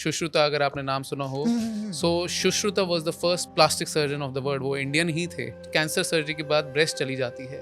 सुश्रुता, अगर आपने नाम सुना हो। So Sushruta was the first plastic surgeon of the world. वो इंडियन ही थे। कैंसर सर्जरी के बाद ब्रेस्ट चली जाती है,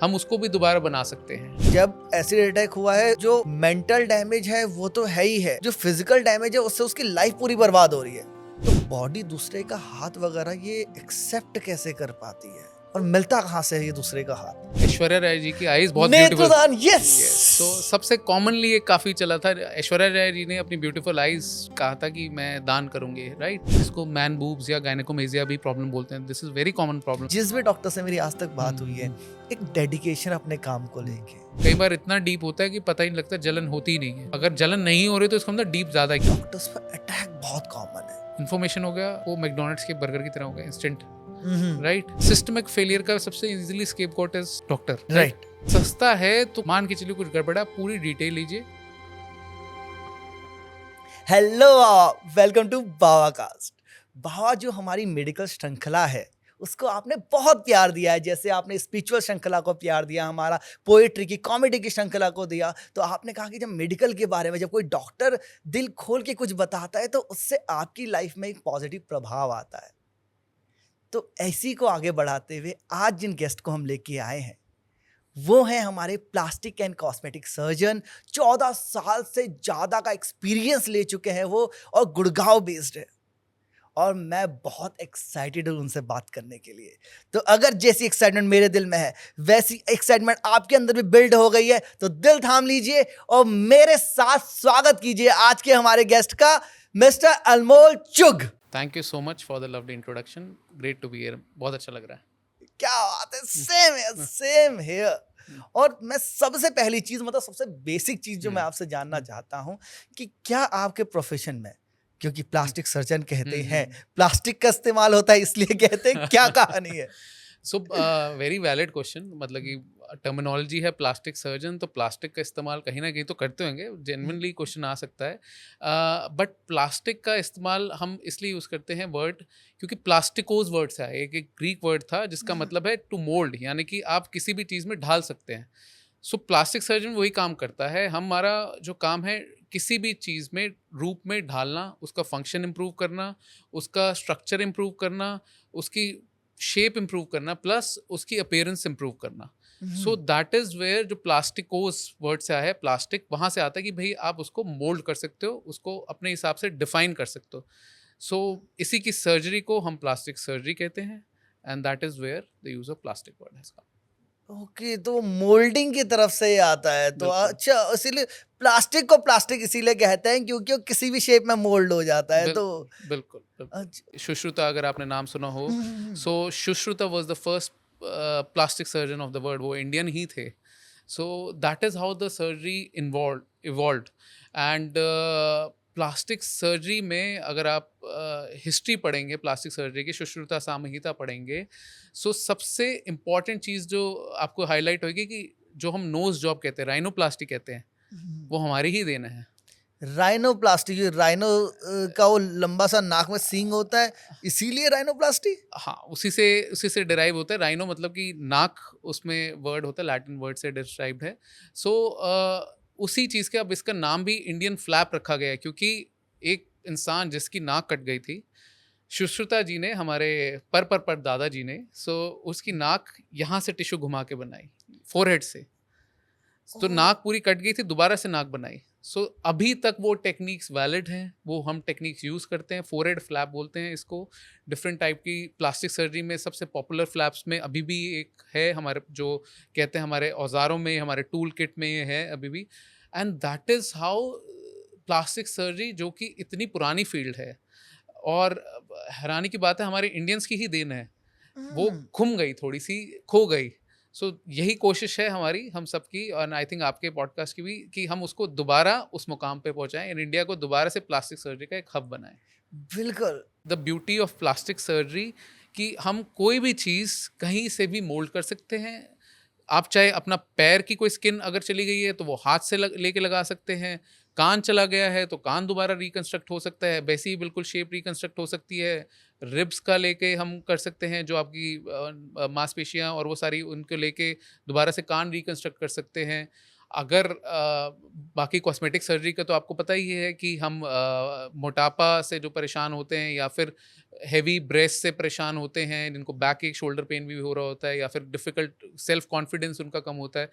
हम उसको भी दोबारा बना सकते हैं। जब एसिड अटैक हुआ है, जो मेंटल डैमेज है वो तो है ही है, जो फिजिकल डैमेज है उससे उसकी लाइफ पूरी बर्बाद हो रही है। तो बॉडी दूसरे का हाथ वगैरह ये एक्सेप्ट कैसे कर पाती है, और मिलता कहाँ से है ये दूसरे का हाथ? ऐश्वर्या राय जी की आईज बहुत ब्यूटीफुल। नेत्रदान, यस। तो सबसे कॉमनली ये काफी चला था। ऐश्वर्या राय जी ने अपनी ब्यूटीफुल आईज कहा था कि मैं दान करूंगी, राइट। जिसको मैन बूब्स या गायनेकोमेसिया भी प्रॉब्लम बोलते हैं। This is very common problem. जिस भी डॉक्टर से मेरी आज तक बात हुई है, एक डेडिकेशन अपने काम को लेके। कई बार इतना डीप होता है कि पता ही नहीं लगता, जलन होती ही नहीं है। अगर जलन नहीं हो रही तो इसका मतलब डीप ज्यादा है। डॉक्टर्स पर अटैक बहुत कॉमन है। इन्फॉर्मेशन हो गया वो मैकडोनल्ड्स के बर्गर की तरह हो गया, इंस्टेंट, राइट। सिस्टमिक फेलियर का सबसे easily scapegoat is doctor, right. सस्ता है तो मान के चलिए कुछ गड़बड़ा, पूरी डिटेल लीजिए। Hello, welcome to Bawacast. Bawa जो हमारी मेडिकल श्रृंखला है उसको आपने बहुत प्यार दिया है। जैसे आपने स्पिरिचुअल श्रृंखला को प्यार दिया, हमारा पोएट्री की, कॉमेडी की श्रृंखला को दिया, तो आपने कहा कि जब मेडिकल के बारे में जब कोई डॉक्टर दिल खोल के कुछ बताता है तो उससे आपकी लाइफ में एक पॉजिटिव प्रभाव आता है। तो ऐसी को आगे बढ़ाते हुए आज जिन गेस्ट को हम लेके आए हैं वो हैं हमारे प्लास्टिक एंड कॉस्मेटिक सर्जन। 14 साल से ज़्यादा का एक्सपीरियंस ले चुके हैं वो, और गुड़गांव बेस्ड है। और मैं बहुत एक्साइटेड हूँ उनसे बात करने के लिए। तो अगर जैसी एक्साइटमेंट मेरे दिल में है वैसी एक्साइटमेंट आपके अंदर भी बिल्ड हो गई है तो दिल थाम लीजिए और मेरे साथ स्वागत कीजिए आज के हमारे गेस्ट का, mister Anmol Chugh. Thank you so much for the lovely introduction. Great to be here. बहुत अच्छा लग रहा है। क्या बात है, सेम है, सेम हियर। और मैं सबसे पहली चीज, मतलब सबसे बेसिक चीज जो मैं आपसे जानना चाहता हूँ कि क्या आपके प्रोफेशन में, क्योंकि प्लास्टिक सर्जन कहते हैं, प्लास्टिक का इस्तेमाल होता है इसलिए कहते हैं, क्या कहानी है? So very valid question. मतलब कि टर्मिनोलॉजी है प्लास्टिक सर्जन, तो प्लास्टिक का इस्तेमाल कहीं ना कहीं तो करते होंगे। जेन्युइनली क्वेश्चन आ सकता है। बट प्लास्टिक का इस्तेमाल हम इसलिए यूज़ करते हैं वर्ड, क्योंकि प्लास्टिकोज वर्ड से आया। एक ग्रीक वर्ड था जिसका मतलब है टू मोल्ड, यानी कि आप किसी भी चीज़ में ढाल सकते हैं। सो प्लास्टिक सर्जन वही काम करता है। हमारा जो काम है किसी भी चीज़ में रूप में ढालना, उसका फंक्शन इम्प्रूव करना, उसका स्ट्रक्चर इम्प्रूव करना, उसकी शेप इम्प्रूव करना, प्लस उसकी अपीयरेंस इम्प्रूव करना। सो दैट इज़ वेयर जो प्लास्टिकोस वर्ड से आया है, प्लास्टिक वहाँ से आता है कि भाई आप उसको मोल्ड कर सकते हो, उसको अपने हिसाब से डिफाइन कर सकते हो। सो इसी की सर्जरी को हम प्लास्टिक सर्जरी कहते हैं, and that is where the use of plastic word has come. Okay, तो मोल्डिंग की तरफ से ये आता है। तो बिल्कुल। अच्छा, इसीलिए प्लास्टिक को प्लास्टिक इसीलिए कहते हैं क्योंकि वो किसी भी शेप में मोल्ड हो जाता है। तो बिल्कुल बिल्कुल। अच्छा। सुश्रुता, अगर आपने नाम सुना हो। So Sushruta was the first plastic surgeon of the world. वो इंडियन ही थे। So that is how the surgery evolved. And plastic surgery में अगर आप हिस्ट्री पढ़ेंगे प्लास्टिक सर्जरी की, सुश्रुता सामहिता पढ़ेंगे, सो सबसे इम्पॉर्टेंट चीज़ जो आपको हाईलाइट होगी कि जो हम नोज जॉब कहते हैं, राइनोप्लास्टी कहते हैं, वो हमारी ही देन है। राइनोप्लास्टी, राइनो का वो लंबा सा नाक में सींग होता है, इसीलिए राइनोप्लास्टी। हाँ, उसी से डिराइव होता है। राइनो मतलब कि नाक, उसमें वर्ड होता है, लैटिन वर्ड से डिराइव्ड है। सो उसी चीज़ के, अब इसका नाम भी इंडियन फ्लैप रखा गया है, क्योंकि एक इंसान जिसकी नाक कट गई थी, सुश्रुता जी ने, हमारे पर दादाजी ने, सो उसकी नाक यहाँ से टिश्यू घुमा के बनाई, फोरहेड से। तो नाक पूरी कट गई थी, दोबारा से नाक बनाई। सो अभी तक वो टेक्निक्स वैलिड हैं, वो हम टेक्निक्स यूज़ करते हैं। फोरहेड फ्लैप बोलते हैं इसको। डिफरेंट टाइप की प्लास्टिक सर्जरी में सबसे पॉपुलर फ्लैप्स में अभी भी एक है, हमारे जो कहते हैं हमारे औजारों में, हमारे टूल किट में ये है अभी भी। And that is how plastic surgery, जो कि इतनी पुरानी फील्ड है और हैरानी की बात है हमारे इंडियंस की ही देन है, वो घुम गई, थोड़ी सी खो गई। सो यही कोशिश है हमारी, हम सबकी, और आई थिंक आपके पॉडकास्ट की भी, कि हम उसको दोबारा उस मुकाम पे पहुंचाएं, इन इंडिया को दोबारा से प्लास्टिक सर्जरी का एक हब बनाएं। बिल्कुल। The beauty of plastic surgery कि हम कोई भी चीज़ कहीं से भी मोल्ड कर सकते हैं। आप चाहे अपना पैर की कोई स्किन अगर चली गई है तो वो हाथ से लेके लगा सकते हैं। कान चला गया है तो कान दोबारा रिकंस्ट्रक्ट हो सकता है, वैसे ही बिल्कुल शेप रिकंस्ट्रक्ट हो सकती है। रिब्स का लेके हम कर सकते हैं, जो आपकी मांसपेशियां और वो सारी, उनको लेके दोबारा से कान रिकंस्ट्रक्ट कर सकते हैं। अगर बाकी कॉस्मेटिक सर्जरी का तो आपको पता ही है कि हम मोटापा से जो परेशान होते हैं या फिर हेवी ब्रेस्ट से परेशान होते हैं, जिनको बैक एक शोल्डर पेन भी हो रहा होता है, या फिर डिफ़िकल्ट सेल्फ कॉन्फिडेंस उनका कम होता है।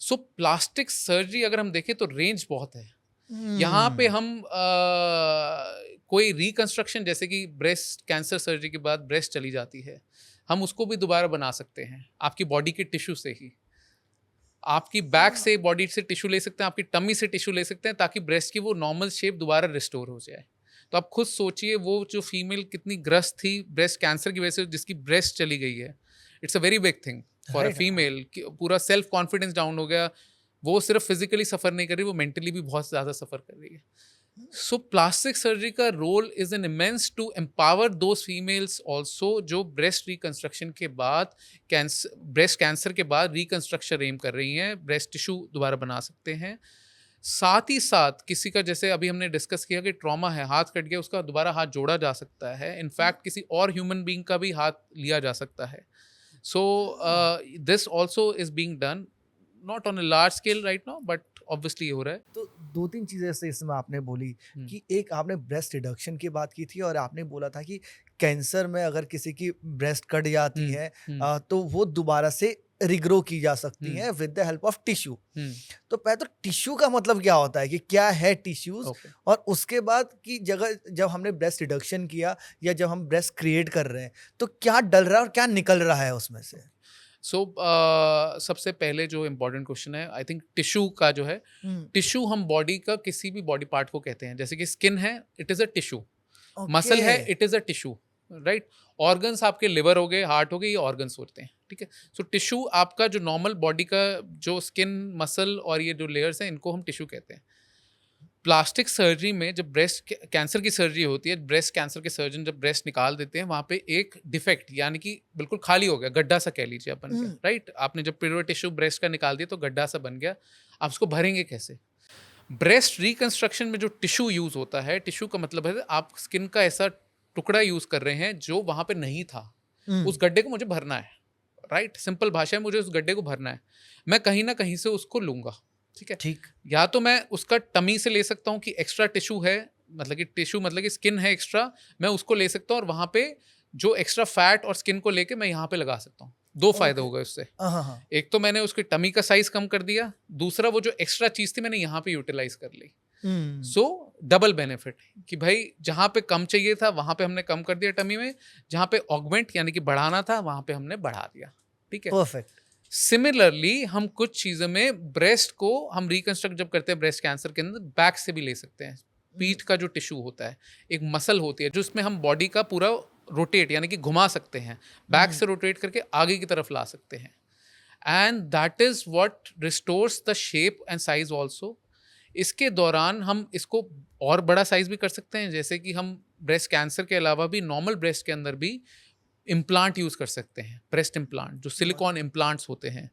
सो प्लास्टिक सर्जरी अगर हम देखें तो रेंज बहुत है। यहाँ पे हम्म। हम कोई रिकंस्ट्रक्शन, जैसे कि ब्रेस्ट कैंसर सर्जरी के बाद ब्रेस्ट चली जाती है, हम उसको भी दोबारा बना सकते हैं आपकी बॉडी के टिश्यू से ही। आपकी बैक से बॉडी से टिश्यू ले सकते हैं, आपकी टमी से टिश्यू ले सकते हैं, ताकि ब्रेस्ट की वो नॉर्मल शेप दोबारा रिस्टोर हो जाए। तो आप खुद सोचिए वो जो फीमेल कितनी ग्रस्त थी ब्रेस्ट कैंसर की वजह से, जिसकी ब्रेस्ट चली गई है। It's a very big thing for a right. Female. पूरा सेल्फ कॉन्फिडेंस डाउन हो गया। वो सिर्फ फिजिकली सफ़र नहीं कर रही, वो मेंटली भी बहुत ज़्यादा सफ़र कर रही है। सो प्लास्टिक सर्जरी का role is an immense to empower those females also जो ब्रेस्ट रिकंस्ट्रक्शन के बाद, ब्रेस्ट कैंसर के बाद रिकंस्ट्रक्शन एम कर रही हैं, ब्रेस्ट टिश्यू दोबारा बना सकते हैं। साथ ही साथ किसी का, जैसे अभी हमने डिस्कस किया कि ट्रॉमा है, हाथ कट गया, उसका दोबारा हाथ जोड़ा जा सकता है। इनफैक्ट किसी और ह्यूमन बीइंग का भी हाथ लिया जा सकता है। So this also is being done, not on a large scale right now, but obviously ये हो रहा है। तो 2-3 चीज़ें ऐसे इसमें आपने बोली हम्म, कि एक आपने ब्रेस्ट रिडक्शन की बात की थी और आपने बोला था कि कैंसर में अगर किसी की ब्रेस्ट कट जाती हम्म, है हम्म, तो वो दोबारा से रिग्रो की जा सकती हम्म, है with the help of tissue. हम्म, तो पहले तो टिश्यू का मतलब क्या होता है कि क्या है टिश्यूज़? ओके। और उसके बाद की जगह जब हमने ब्रेस्ट रिडक्शन किया या जब हम ब्रेस्ट क्रिएट कर रहे हैं, तो क्या डल रहा है और क्या निकल रहा है उसमें से? सो सबसे पहले जो इम्पोर्टेंट क्वेश्चन है, आई थिंक टिश्यू का जो है। हुँ, टिश्यू हम बॉडी का किसी भी बॉडी पार्ट को कहते हैं, जैसे कि स्किन है, it is a tissue. Okay. Muscle है, it is a tissue, right. Organs आपके लिवर हो गए, हार्ट हो गए, ये ऑर्गन्स होते हैं, ठीक है। सो टिश्यू आपका जो नॉर्मल बॉडी का जो स्किन, मसल और ये जो लेयर्स हैं, इनको हम टिश्यू कहते हैं। प्लास्टिक सर्जरी में जब ब्रेस्ट कैंसर की सर्जरी होती है, ब्रेस्ट कैंसर के सर्जन जब ब्रेस्ट निकाल देते हैं, वहाँ पे एक डिफेक्ट, यानी कि बिल्कुल खाली हो गया, गड्ढा सा कह लीजिए, बन गया, हुँ, राइट। आपने जब प्योर टिश्यू ब्रेस्ट का निकाल दिया तो गड्ढा सा बन गया। आप उसको भरेंगे कैसे? ब्रेस्ट रिकंस्ट्रक्शन में जो टिश्यू यूज होता है, टिश्यू का मतलब है आप स्किन का ऐसा टुकड़ा यूज कर रहे हैं जो वहाँ पे नहीं था। हुँ, उस गड्ढे को मुझे भरना है, राइट। सिंपल भाषा है, मुझे उस गड्ढे को भरना है। मैं कहीं ना कहीं से उसको लूंगा, ठीक है। ठीक। या तो मैं उसका टमी से ले सकता हूँ कि एक्स्ट्रा टिश्यू है, मतलब कि टिश्यू मतलब कि स्किन है एक्स्ट्रा, मैं उसको ले सकता हूँ और वहाँ पे जो एक्स्ट्रा फैट और स्किन को लेके मैं यहाँ पे लगा सकता हूँ। दो फायदे ओके। हो गए उससे। हाँ, हाँ। एक तो मैंने उसकी टमी का साइज कम कर दिया, दूसरा वो जो एक्स्ट्रा चीज़ थी मैंने यहाँ पे यूटिलाइज कर ली। हुँ, सो डबल बेनिफिट कि भाई जहाँ पे कम चाहिए था वहाँ पे हमने कम कर दिया टमी में, जहाँ पे ऑगमेंट यानी कि बढ़ाना था वहाँ पे हमने बढ़ा दिया, ठीक है। परफेक्ट। सिमिलरली हम कुछ चीज़ों में ब्रेस्ट को हम रिकंस्ट्रक्ट जब करते हैं ब्रेस्ट कैंसर के अंदर, बैक से भी ले सकते हैं। हुँ, पीठ का जो टिश्यू होता है, एक मसल होती है जो उसमें हम बॉडी का पूरा रोटेट यानी कि घुमा सकते हैं, बैक हुँ, से रोटेट करके आगे की तरफ ला सकते हैं। And that is what restores the shape and size also. इसके दौरान हम इसको और बड़ा साइज भी कर सकते हैं, जैसे कि हम ब्रेस्ट कैंसर के अलावा भी नॉर्मल ब्रेस्ट के अंदर भी इम्प्लांट यूज कर सकते हैं, ब्रेस्ट इम्प्लांट जो सिलिकॉन इम्प्लांट्स होते हैं।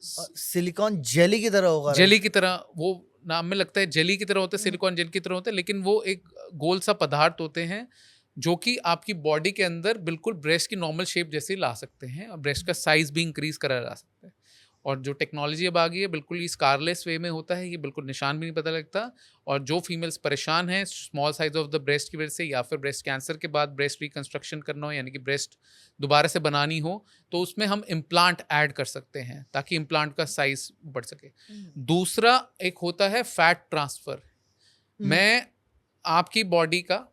सिलिकॉन जेली की तरह होगा, जेली राइट? की तरह, वो नाम में लगता है जेली की तरह होते हैं, हुँ, सिलिकॉन जेल की तरह होते हैं, लेकिन वो एक गोल सा पदार्थ होते हैं जो कि आपकी बॉडी के अंदर बिल्कुल ब्रेस्ट की नॉर्मल शेप जैसे ला सकते हैं और ब्रेस्ट का साइज भी इंक्रीज करा जा सकता है। और जो टेक्नोलॉजी अब आ गई है बिल्कुल ही स्कारलेस वे में होता है, ये बिल्कुल निशान भी नहीं पता लगता। और जो फीमेल्स परेशान हैं small size of the breast की वजह से, या फिर ब्रेस्ट कैंसर के बाद ब्रेस्ट रिकंस्ट्रक्शन करना हो यानी कि ब्रेस्ट दोबारा से बनानी हो, तो उसमें हम इम्प्लांट ऐड कर सकते हैं ताकि इम्प्लांट का साइज बढ़ सके। हुँ, दूसरा एक होता है फैट ट्रांसफ़र। हुँ, मैं आपकी बॉडी का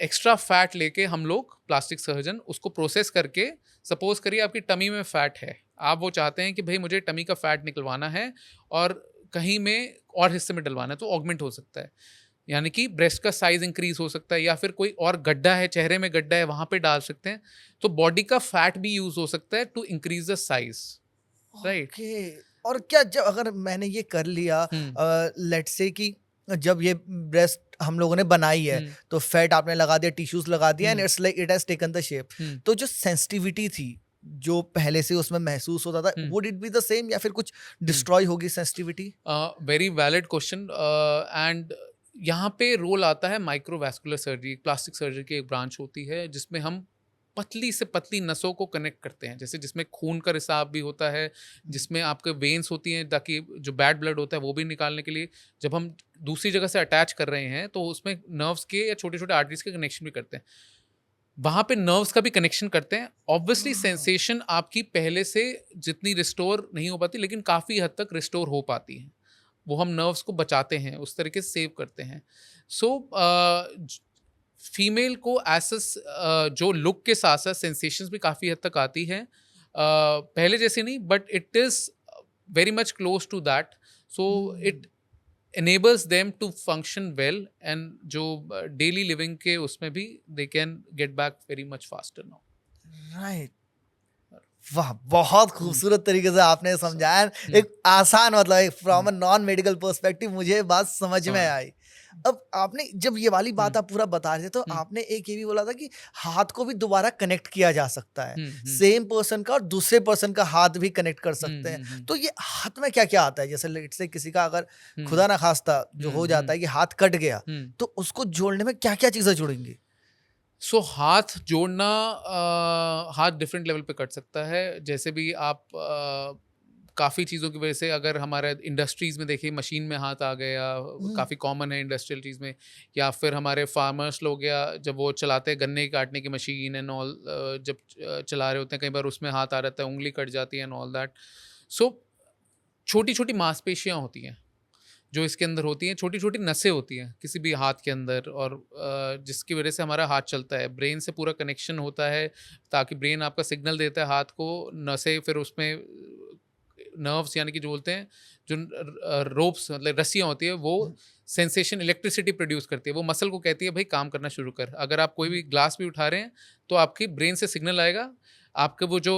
एक्स्ट्रा फैट लेके हम लोग प्लास्टिक सर्जन उसको प्रोसेस करके, सपोज करिए आपकी टमी में फैट है, आप वो चाहते हैं कि भाई मुझे टमी का फैट निकलवाना है और कहीं में और हिस्से में डलवाना है, तो ऑगमेंट हो सकता है, यानी कि ब्रेस्ट का साइज इंक्रीज हो सकता है, या फिर कोई और गड्ढा है, चेहरे में गड्ढा है, वहां पे डाल सकते हैं। तो बॉडी का फैट भी यूज हो सकता है to increase the size, right. Okay. और क्या जब अगर मैंने ये कर लिया हम्म, लेट्स से कि जब ये ब्रेस्ट हम लोगों ने बनाई है, हम्म, तो फैट आपने लगा दिया, टिश्यूज़ लगा दिया and hmm, it's like it has taken the shape. हम्म, तो जो सेंसिटिविटी थी, जो पहले से उसमें महसूस होता था, hmm, would it be the same या फिर कुछ हम्म। डिस्ट्रॉय होगी sensitivity? Very valid question. And यहाँ पे रोल आता है माइक्रोवैस्कुलर सर्जरी, प्लास्टिक सर्जरी की एक ब्रांच होती है जिसमें हम पतली से पतली नसों को कनेक्ट करते हैं, जैसे जिसमें खून का रिसाव भी होता है, जिसमें आपके वेन्स होती हैं ताकि जो बैड ब्लड होता है वो भी निकालने के लिए जब हम दूसरी जगह से अटैच कर रहे हैं तो उसमें नर्व्स के या छोटे छोटे आर्टरीज के कनेक्शन भी करते हैं, वहां पे नर्व्स का भी कनेक्शन करते हैं। ऑब्वियसली हाँ, सेंसेशन आपकी पहले से जितनी रिस्टोर नहीं हो पाती लेकिन काफ़ी हद तक रिस्टोर हो पाती है, वो हम नर्व्स को बचाते हैं, उस तरीके से सेव करते हैं। सो फीमेल को एसेस जो लुक के साथ साथ सेंसेशंस भी काफ़ी हद तक आती हैं, पहले जैसे नहीं but it is very much close to that. So hmm, it enables them to function well and जो डेली लिविंग के उसमें भी they can get back very much faster now। Right. वाह! बहुत हम्म, खूबसूरत तरीके से आपने so, समझाया। हम्म, एक आसान मतलब एक from hmm, a non medical perspective मुझे ये बात समझ में समझ आई। अब आपने जब ये वाली बात हम्म, आप पूरा बता रहे थे तो हम्म, आपने एक ये भी बोला था कि हाथ को भी दोबारा कनेक्ट किया जा सकता है। हम्म, सेम पर्सन का और दूसरे पर्सन का हाथ भी कनेक्ट कर सकते हैं। हम्म, तो ये हाथ में क्या-क्या आता है? जैसे लेट्स से किसी का अगर हम्म, खुदा ना खास्ता जो हम्म, हो जाता है कि हाथ कट गया, हम्म। तो उसको जोड़ने में क्या-क्या चीज़ें जुड़ेंगी? सो हाथ जोड़ना, हाथ डिफरेंट लेवल पे कट सकता है, जैसे भी आप काफ़ी चीज़ों की वजह से अगर हमारे इंडस्ट्रीज़ में देखिए मशीन में हाथ आ गया, हुँ, काफ़ी कॉमन है इंडस्ट्रियल चीज़ में, या फिर हमारे फार्मर्स लोग या जब वो चलाते हैं गन्ने काटने की मशीन एंड ऑल, जब चला रहे होते हैं कई बार उसमें हाथ आ जाता है, उंगली कट जाती है एंड ऑल दैट। सो छोटी छोटी मांसपेशियाँ होती हैं जो इसके अंदर होती हैं, छोटी-छोटी नसें होती हैं किसी भी हाथ के अंदर, और जिसकी वजह से हमारा हाथ चलता है। ब्रेन से पूरा कनेक्शन होता है ताकि ब्रेन आपका सिग्नल देता है हाथ को, नसें फिर उसमें नर्व्स यानी कि जो बोलते हैं जो रोप्स मतलब रस्सियाँ होती है वो हुँ, सेंसेशन इलेक्ट्रिसिटी प्रोड्यूस करती है। वो मसल को कहती है भाई काम करना शुरू कर। अगर आप कोई हुँ, भी ग्लास भी उठा रहे हैं तो आपकी ब्रेन से सिग्नल आएगा, आपके वो जो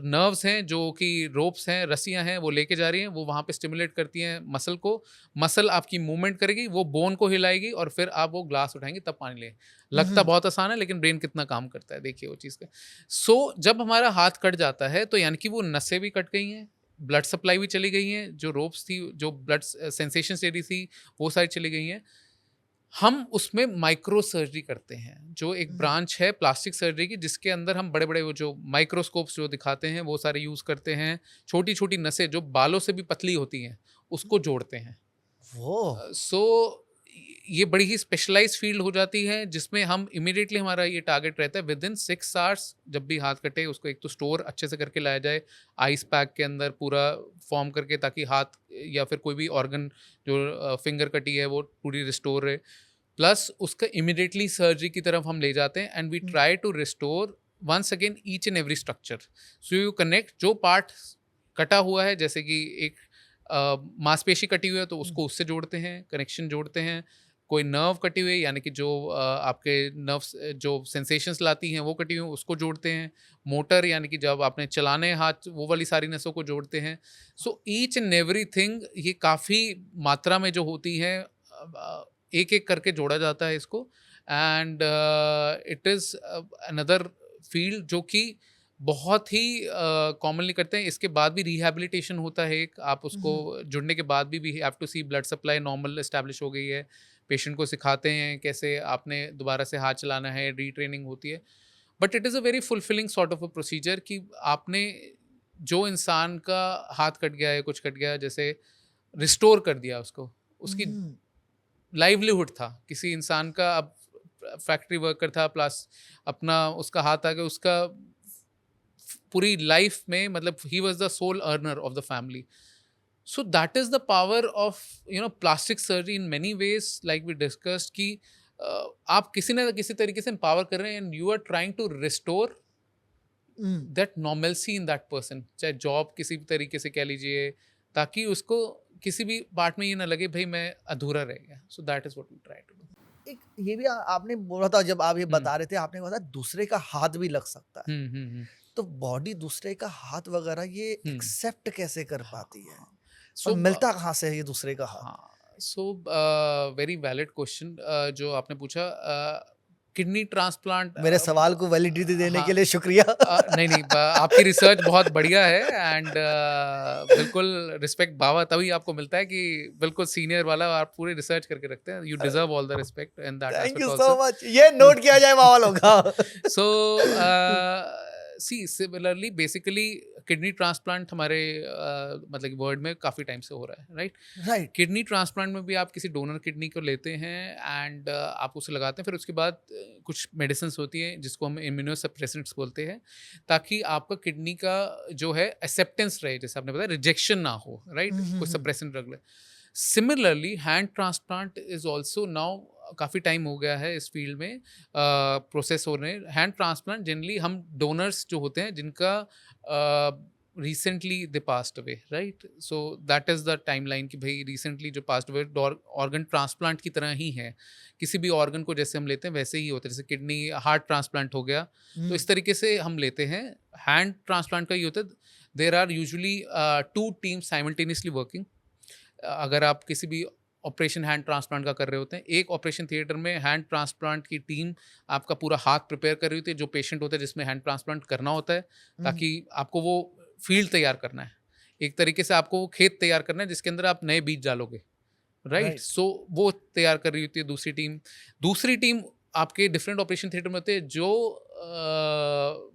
नर्व्स हैं जो कि रोप्स हैं रस्सियाँ हैं वो लेके जा रही हैं, वो वहाँ पे स्टिमुलेट करती हैं मसल को, मसल आपकी मूवमेंट करेगी, वो बोन को हिलाएगी और फिर आप वो ग्लास उठाएंगे तब पानी लें। हुँ, लगता हुँ, बहुत आसान है लेकिन ब्रेन कितना काम करता है देखिए वो चीज़ का। सो जब हमारा हाथ कट जाता है तो यानी कि वो नसें भी कट गई हैं, ब्लड सप्लाई भी चली गई है, जो रोप्स थी जो ब्लड सेंसेशंस दे रही थी वो सारी चली गई हैं। हम उसमें माइक्रो सर्जरी करते हैं, जो एक हुँ, ब्रांच है प्लास्टिक सर्जरी की, जिसके अंदर हम बड़े बड़े वो जो माइक्रोस्कोप्स जो दिखाते हैं वो सारे यूज़ करते हैं। छोटी छोटी नसें जो बालों से भी पतली होती हैं उसको जोड़ते हैं। ओह! सो ये बड़ी ही स्पेशलाइज्ड फील्ड हो जाती है जिसमें हम इमीडिएटली हमारा ये टारगेट रहता है विद इन 6 आवर्स जब भी हाथ कटे उसको एक तो स्टोर अच्छे से करके लाया जाए आइस पैक के अंदर पूरा फॉर्म करके, ताकि हाथ या फिर कोई भी ऑर्गन जो फिंगर कटी है वो पूरी रिस्टोर रहे। प्लस उसका इमिडिएटली सर्जरी की तरफ हम ले जाते हैं and we hmm, try to restore once again each and every structure. So you connect जो पार्ट कटा हुआ है, जैसे कि एक मांसपेशी कटी हुई है तो हुँ, उसको उससे जोड़ते हैं, कनेक्शन जोड़ते हैं। कोई नर्व कटी हुई है यानी कि जो आपके नर्व्स जो सेंसेशंस लाती हैं वो कटी हुई हैं उसको जोड़ते हैं। मोटर यानी कि जब आपने चलाने हाथ वो वाली सारी नसों को जोड़ते हैं। सो ईच एंड एवरीथिंग ये काफ़ी मात्रा में जो होती है, एक एक करके जोड़ा जाता है इसको। And it is another field जो कि बहुत ही कॉमनली करते हैं। इसके बाद भी रिहैबिलिटेशन होता है एक, आप उसको हुँ, जुड़ने के बाद भी we have to see blood supply normal establish हो गई है। पेशेंट को सिखाते हैं कैसे आपने दोबारा से हाथ चलाना है, रीट्रेनिंग होती है। But it is a very fulfilling sort of a procedure कि आपने जो इंसान का हाथ कट गया है, कुछ कट गया, जैसे रिस्टोर कर दिया उसको, उसकी हुँ, लाइवलीहुड था किसी इंसान का। अब फैक्ट्री वर्कर था प्लस अपना उसका हाथ आ गया, उसका पूरी लाइफ में मतलब he was the sole earner of the family. So that is the power of plastic surgery in many ways like we discussed कि आप किसी न किसी तरीके से एम्पावर कर रहे हैं and you are trying to restore hmm. That normalcy in that person, चाहे जॉब किसी भी तरीके से कह लीजिए, ताकि उसको किसी भी पार्ट में ये ना लगे भाई मैं अधूरा रह गया। So that is what we try to do. एक ये भी आपने बोला था जब आप ये हम्म, बता रहे थे, आपने बोला था दूसरे का हाथ भी लग सकता है। हम्म। तो बॉडी दूसरे का हाथ वगैरह ये हम्म, एक्सेप्ट कैसे कर हाँ पाती है? हाँ। और सो मिलता कहाँ से है ये दूसरे का हाथ? हाँ, सो वेरी वैलिड क्वेश्चन जो आपने पूछा। किडनी ट्रांसप्लांट मेरे सवाल को वैलिडिटी देने हाँ, के लिए शुक्रिया। नहीं आपकी रिसर्च बहुत बढ़िया है एंड बिल्कुल रिस्पेक्ट बाबा तभी आपको मिलता है कि बिल्कुल सीनियर वाला आप पूरे रिसर्च करके रखते हैं, you deserve all the respect in that thank you aspect so also. Much, ये नोट किया जाए मावा लोग का। So see similarly basically kidney transplant हमारे मतलब वर्ल्ड में काफ़ी टाइम से हो रहा है, राइट? राइट। किडनी ट्रांसप्लांट में भी आप किसी डोनर किडनी को लेते हैं एंड आप उसे लगाते हैं, फिर उसके बाद कुछ मेडिसिन होती हैं जिसको हम इम्यूनो सप्रेसेंट्स बोलते हैं, ताकि आपका किडनी का जो है एक्सेप्टेंस रहे, जैसे आपने बताया रिजेक्शन ना हो, राइट? कुछ सप्रेसेंट ड्रग ले। Similarly hand transplant is also now काफ़ी टाइम हो गया है इस फील्ड में प्रोसेस हो रहे हैं। हैंड ट्रांसप्लांट जनरली हम डोनर्स जो होते हैं जिनका recently they passed away, right? So that is the time line कि भाई रिसेंटली जो पास्ट अवे ऑर्गन ट्रांसप्लांट की तरह ही है, किसी भी ऑर्गन को जैसे हम लेते हैं वैसे ही होता है, जैसे किडनी हार्ट ट्रांसप्लांट हो गया तो इस तरीके से हम लेते हैं। हैंड ट्रांसप्लांट का ये होता है there are usually 2 teams simultaneously working. अगर आप किसी भी ऑपरेशन हैंड ट्रांसप्लांट का कर रहे होते हैं, एक ऑपरेशन थिएटर में हैंड ट्रांसप्लांट की टीम आपका पूरा हाथ प्रिपेयर कर रही होती है, जो पेशेंट होता है जिसमें हैंड ट्रांसप्लांट करना होता है, ताकि आपको वो फील्ड तैयार करना है, एक तरीके से आपको वो खेत तैयार करना है जिसके अंदर आप नए बीज डालोगे, राइट? सो वो तैयार कर रही होती है दूसरी टीम आपके डिफरेंट ऑपरेशन थिएटर में होते हैं जो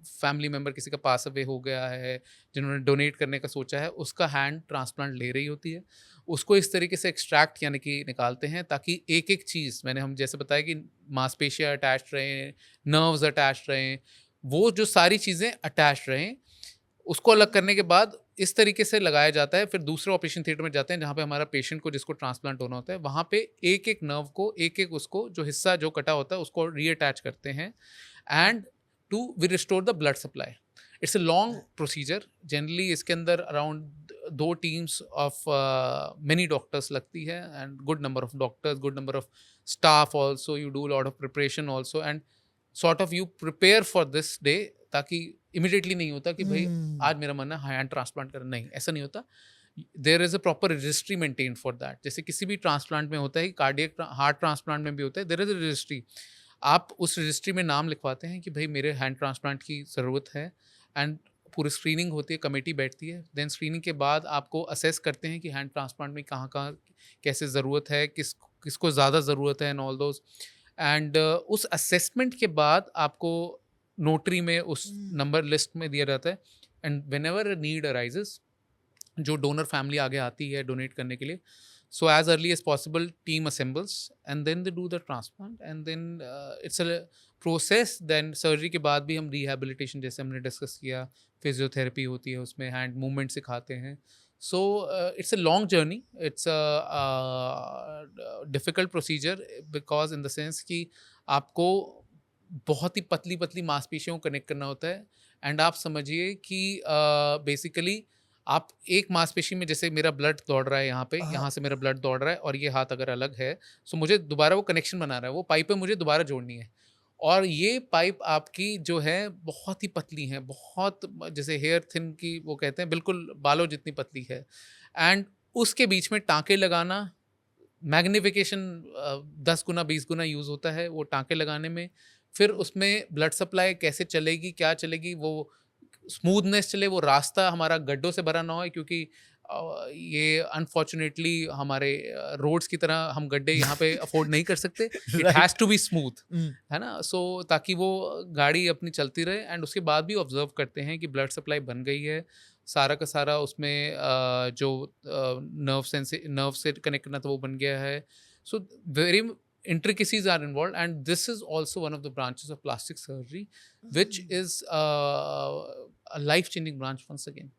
फैमिली मेम्बर किसी का पास अवे हो गया है, जिन्होंने डोनेट करने का सोचा है, उसका हैंड ट्रांसप्लांट ले रही होती है। उसको इस तरीके से एक्सट्रैक्ट यानी कि निकालते हैं ताकि एक एक चीज़, मैंने हम जैसे बताया कि मांसपेशियाँ अटैच्ड रहें, नर्व्स अटैच्ड रहें, वो जो सारी चीज़ें अटैच्ड रहें, उसको अलग करने के बाद इस तरीके से लगाया जाता है। फिर दूसरे ऑपरेशन थिएटर में जाते हैं जहाँ पे हमारा पेशेंट को जिसको ट्रांसप्लांट होना होता है, वहाँ पे एक एक नर्व को, एक एक उसको जो हिस्सा जो कटा होता है उसको रीअटैच करते हैं and to we restore the blood supply. It's a long procedure. Generally इसके अंदर around 2 teams of many doctors लगती है and good number of doctors, good number of staff also, you do lot of preparation also and sort of you prepare for this day, ताकि immediately नहीं होता कि भाई आज मेरा मन है हैंड ट्रांसप्लांट करना, नहीं, ऐसा नहीं होता। There is a proper registry maintain for that. जैसे किसी भी ट्रांसप्लांट में होता है, कार्डियक हार्ट ट्रांसप्लांट में भी होता है, देयर इज़ अ रजिस्ट्री। आप उस रजिस्ट्री में नाम लिखवाते हैं कि भाई मेरे हैंड ट्रांसप्लांट की ज़रूरत है एंड पूरी स्क्रीनिंग होती है, कमेटी बैठती है, देन स्क्रीनिंग के बाद आपको असेस करते हैं कि हैंड ट्रांसप्लांट में कहाँ कहाँ कैसे ज़रूरत है, किसको ज़्यादा ज़रूरत है एंड ऑल दोज एंड उस असेसमेंट के बाद आपको नोटरी में उस नंबर लिस्ट में दिया जाता है and whenever need arises, जो डोनर फैमिली आगे आती है डोनेट करने के लिए, so as early as possible team assembles and then they do the transplant and then it's a process. Then surgery के बाद भी हम रिहैबिलिटेशन जैसे हमने डिस्कस किया, फिजियोथेरेपी होती है, उसमें हैंड मूवमेंट सिखाते हैं। सो it's a long journey, it's a difficult procedure because in the sense कि आपको बहुत ही पतली पतली मांसपेशियों को कनेक्ट करना होता है एंड आप समझिए कि बेसिकली आप एक मांसपेशी में, जैसे मेरा ब्लड दौड़ रहा है यहाँ पे, यहाँ से मेरा ब्लड दौड़ रहा है और ये हाथ अगर अलग है, सो मुझे दोबारा वो कनेक्शन बना रहा है, वो पाइपें मुझे दोबारा जोड़नी है और ये पाइप आपकी जो है बहुत ही पतली है, बहुत जैसे हेयर थिन की वो कहते हैं, बिल्कुल बालों जितनी पतली है एंड उसके बीच में टाँके लगाना, मैग्निफिकेशन 10 गुना 20 गुना यूज़ होता है वो टाँके लगाने में। फिर उसमें ब्लड सप्लाई कैसे चलेगी, क्या चलेगी, वो स्मूथनेस चले, वो रास्ता हमारा गड्ढों से भरा ना हो, क्योंकि ये अनफॉर्चुनेटली हमारे रोड्स की तरह हम गड्ढे यहाँ पे अफोर्ड नहीं कर सकते। It has to be smooth, है ना? सो ताकि वो गाड़ी अपनी चलती रहे एंड उसके बाद भी ऑब्जर्व करते हैं कि ब्लड सप्लाई बन गई है, सारा का सारा उसमें जो नर्व से कनेक्ट करना था वो बन गया है। So very intricacies are involved and this is also one of the branches of plastic surgery which is a life changing branch once again.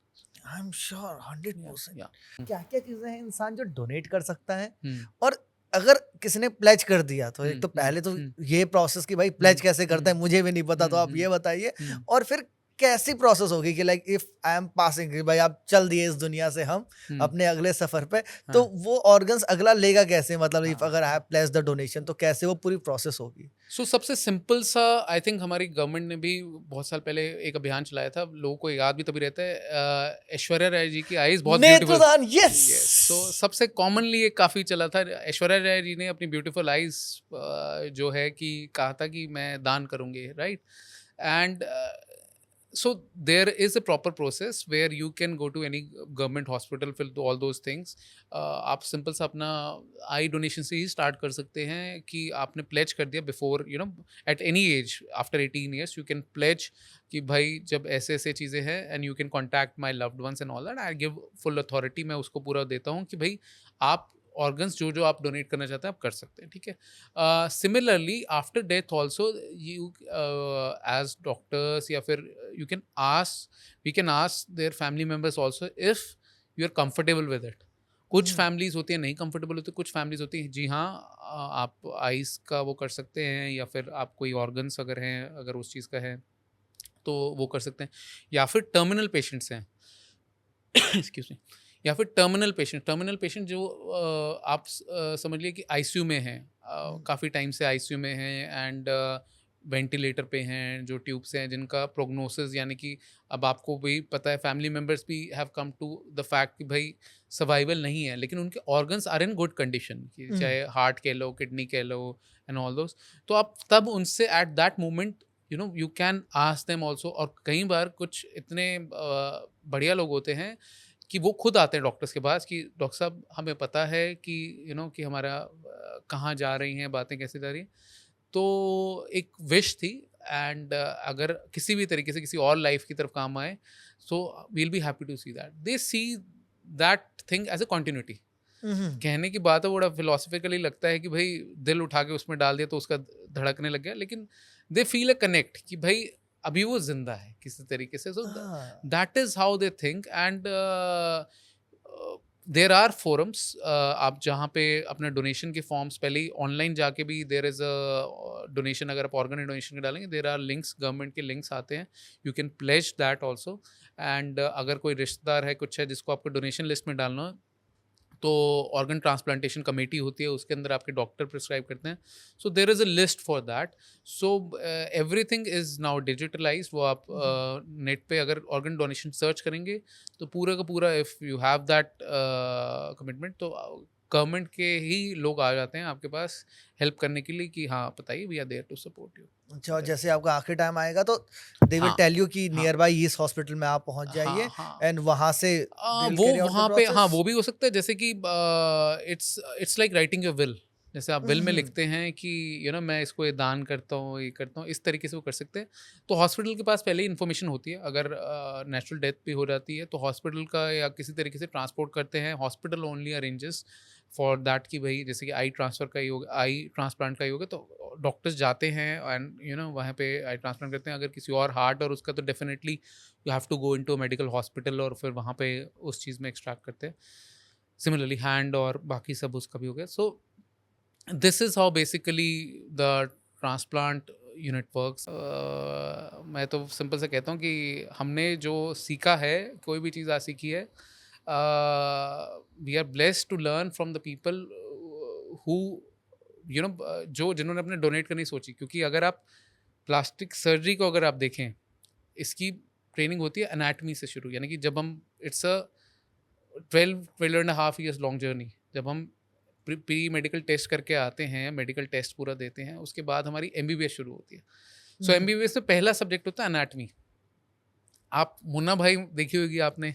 I am sure 100%। Yeah. क्या क्या चीजें हैं इंसान जो डोनेट कर सकता है, Hmm. और अगर किसी ने प्लेज कर दिया तो एक तो पहले तो ये प्रोसेस कि भाई प्लेज कैसे करता है मुझे भी नहीं पता, तो आप ये बताइए। और फिर कैसी प्रोसेस होगी कि like if I am passing, भाई आप चल दिए इस दुनिया से, हम अपने अगले सफर पे, तो वो ऑर्गन्स अगला लेगा कैसे, मतलब इफ अगर I have plays the donation तो कैसे वो पूरी प्रोसेस होगी? सो सबसे सिंपल सा आई थिंक हमारी गवर्नमेंट ने भी बहुत साल पहले एक अभियान चलाया था, लोगों को याद भी तभी रहता है, ऐश्वर्या राय जी की आईज बहुत ब्यूटीफुल। नेत्रदान, यस। यस, सो सबसे कॉमनली ये काफ़ी चला था। ऐश्वर्या राय जी ने अपनी ब्यूटीफुल आईज जो है कि कहा था कि मैं दान करूँगी, right. And so there is a proper process where you can go to any government hospital fill to all those things. आप सिंपल सा अपना आई डोनेशन से ही स्टार्ट कर सकते हैं कि आपने प्लेज कर दिया before at any age after 18 years you can pledge कि भाई जब ऐसे ऐसे चीज़ें हैं and you can contact my loved ones and all that, I give full authority, मैं उसको पूरा देता हूँ कि भाई आप ऑर्गन्स जो जो आप डोनेट करना चाहते हैं आप कर सकते हैं, ठीक है। Similarly after death also you as doctors या फिर you can ask we can ask their family members also if you are comfortable with it. कुछ फैमिलीज होती हैं नहीं कंफर्टेबल होती, कुछ फैमिलीज होती हैं जी हाँ आप आइस का वो कर सकते हैं, या फिर आप कोई ऑर्गन्स अगर हैं, अगर उस चीज़ का है तो वो कर सकते हैं, या फिर टर्मिनल पेशेंट्स हैं एक्सक्यूज मी, या फिर टर्मिनल पेशेंट जो आप समझ लिए कि आईसीयू में हैं, काफ़ी टाइम से आईसीयू में हैं एंड वेंटिलेटर पे हैं, जो ट्यूब्स हैं, जिनका प्रोग्नोसिस यानी कि अब आपको भी पता है, फैमिली मेम्बर्स भी have come to the fact कि भाई सर्वाइवल नहीं है, लेकिन उनके organs are in good condition, कि चाहे हार्ट कह लो, किडनी कह लो एंड ऑल दोस। तो आप तब उनसे at that moment you can ask them also. और कई बार कुछ इतने बढ़िया लोग होते हैं कि वो खुद आते हैं डॉक्टर्स के पास कि डॉक्टर साहब हमें पता है कि कि हमारा कहाँ जा रही हैं बातें, कैसे जा रही हैं, तो एक विश थी एंड अगर किसी भी तरीके से किसी और लाइफ की तरफ काम आए, so we'll be happy to see that, they see that thing as a continuity. कहने की बात है, बड़ा फिलोसफिकली लगता है कि भाई दिल उठा के उसमें डाल दिया तो उसका धड़कने लग गया, लेकिन दे फील अ कनेक्ट कि भाई अभी वो जिंदा है किसी तरीके से। So that is how they think and there are forums, आप जहाँ पे अपने डोनेशन के फॉर्म्स पहले ही ऑनलाइन जाके भी देर इज़ अ डोनेशन, अगर आप ऑर्गन डोनेशन के डालेंगे देर आर लिंक्स, गवर्नमेंट के लिंक्स आते हैं, you can pledge that also. And अगर कोई रिश्तेदार है कुछ है जिसको आपको डोनेशन लिस्ट में डालना है, तो ऑर्गन ट्रांसप्लांटेशन कमेटी होती है, उसके अंदर आपके डॉक्टर प्रिस्क्राइब करते हैं। So there is a list for that. So everything is now digitalize. वो आप नेट पे अगर ऑर्गन डोनेशन सर्च करेंगे तो पूरा का पूरा, if you have that commitment, तो गवर्नमेंट के ही लोग आ जाते हैं आपके पास हेल्प करने के लिए कि हाँ बताइए, we are there to support you. अच्छा, और जैसे आपका आखिरी टाइम आएगा तो दे विल हाँ टेल यू कि हाँ नियर बाय इस हॉस्पिटल में आप पहुंच हाँ जाइए, हाँ। एंड वहां से दे विल वो कैरी आउट द वहाँ पे, हाँ, प्रोसेस। वो भी हो सकता है, जैसे कि it's like writing your will. जैसे आप विल में लिखते हैं कि मैं इसको ये दान करता हूँ, ये करता हूँ, इस तरीके से वो कर सकते हैं। तो हॉस्पिटल के पास पहले ही इन्फॉर्मेशन होती है, अगर नेचुरल डेथ भी हो जाती है तो हॉस्पिटल का या किसी तरीके से ट्रांसपोर्ट करते हैं, hospital only arranges for that कि भाई जैसे कि आई ट्रांसफ़र का ही होगा, आई ट्रांसप्लांट का ही होगा, तो डॉक्टर्स जाते हैं एंड वहाँ पे आई ट्रांसप्लांट करते हैं। अगर किसी और हार्ट और उसका, तो definitely you have to go into medical hospital और फिर वहाँ पे उस चीज़ में एक्सट्रैक्ट करते हैं। सिमिलरली हैंड और बाकी सब उसका भी हो गया। सो this is how basically the transplant unit works. मैं तो सिंपल से कहता हूँ कि हमने जो सीखा है, कोई भी चीज़ आज सीखी है, we are blessed to learn from the people who जो जिन्होंने अपने डोनेट करनी सोची। क्योंकि अगर आप प्लास्टिक सर्जरी को अगर आप देखें, इसकी ट्रेनिंग होती है एनाटमी से शुरू, यानी कि जब हम, it's a 12.5 years long journey. जब हम प्री मेडिकल टेस्ट करके आते हैं, मेडिकल टेस्ट पूरा देते हैं, उसके बाद हमारी एमबीबीएस शुरू होती है। सो एमबीबीएस में पहला सब्जेक्ट होता है एनाटमी। आप मुन्ना भाई देखी होगी आपने,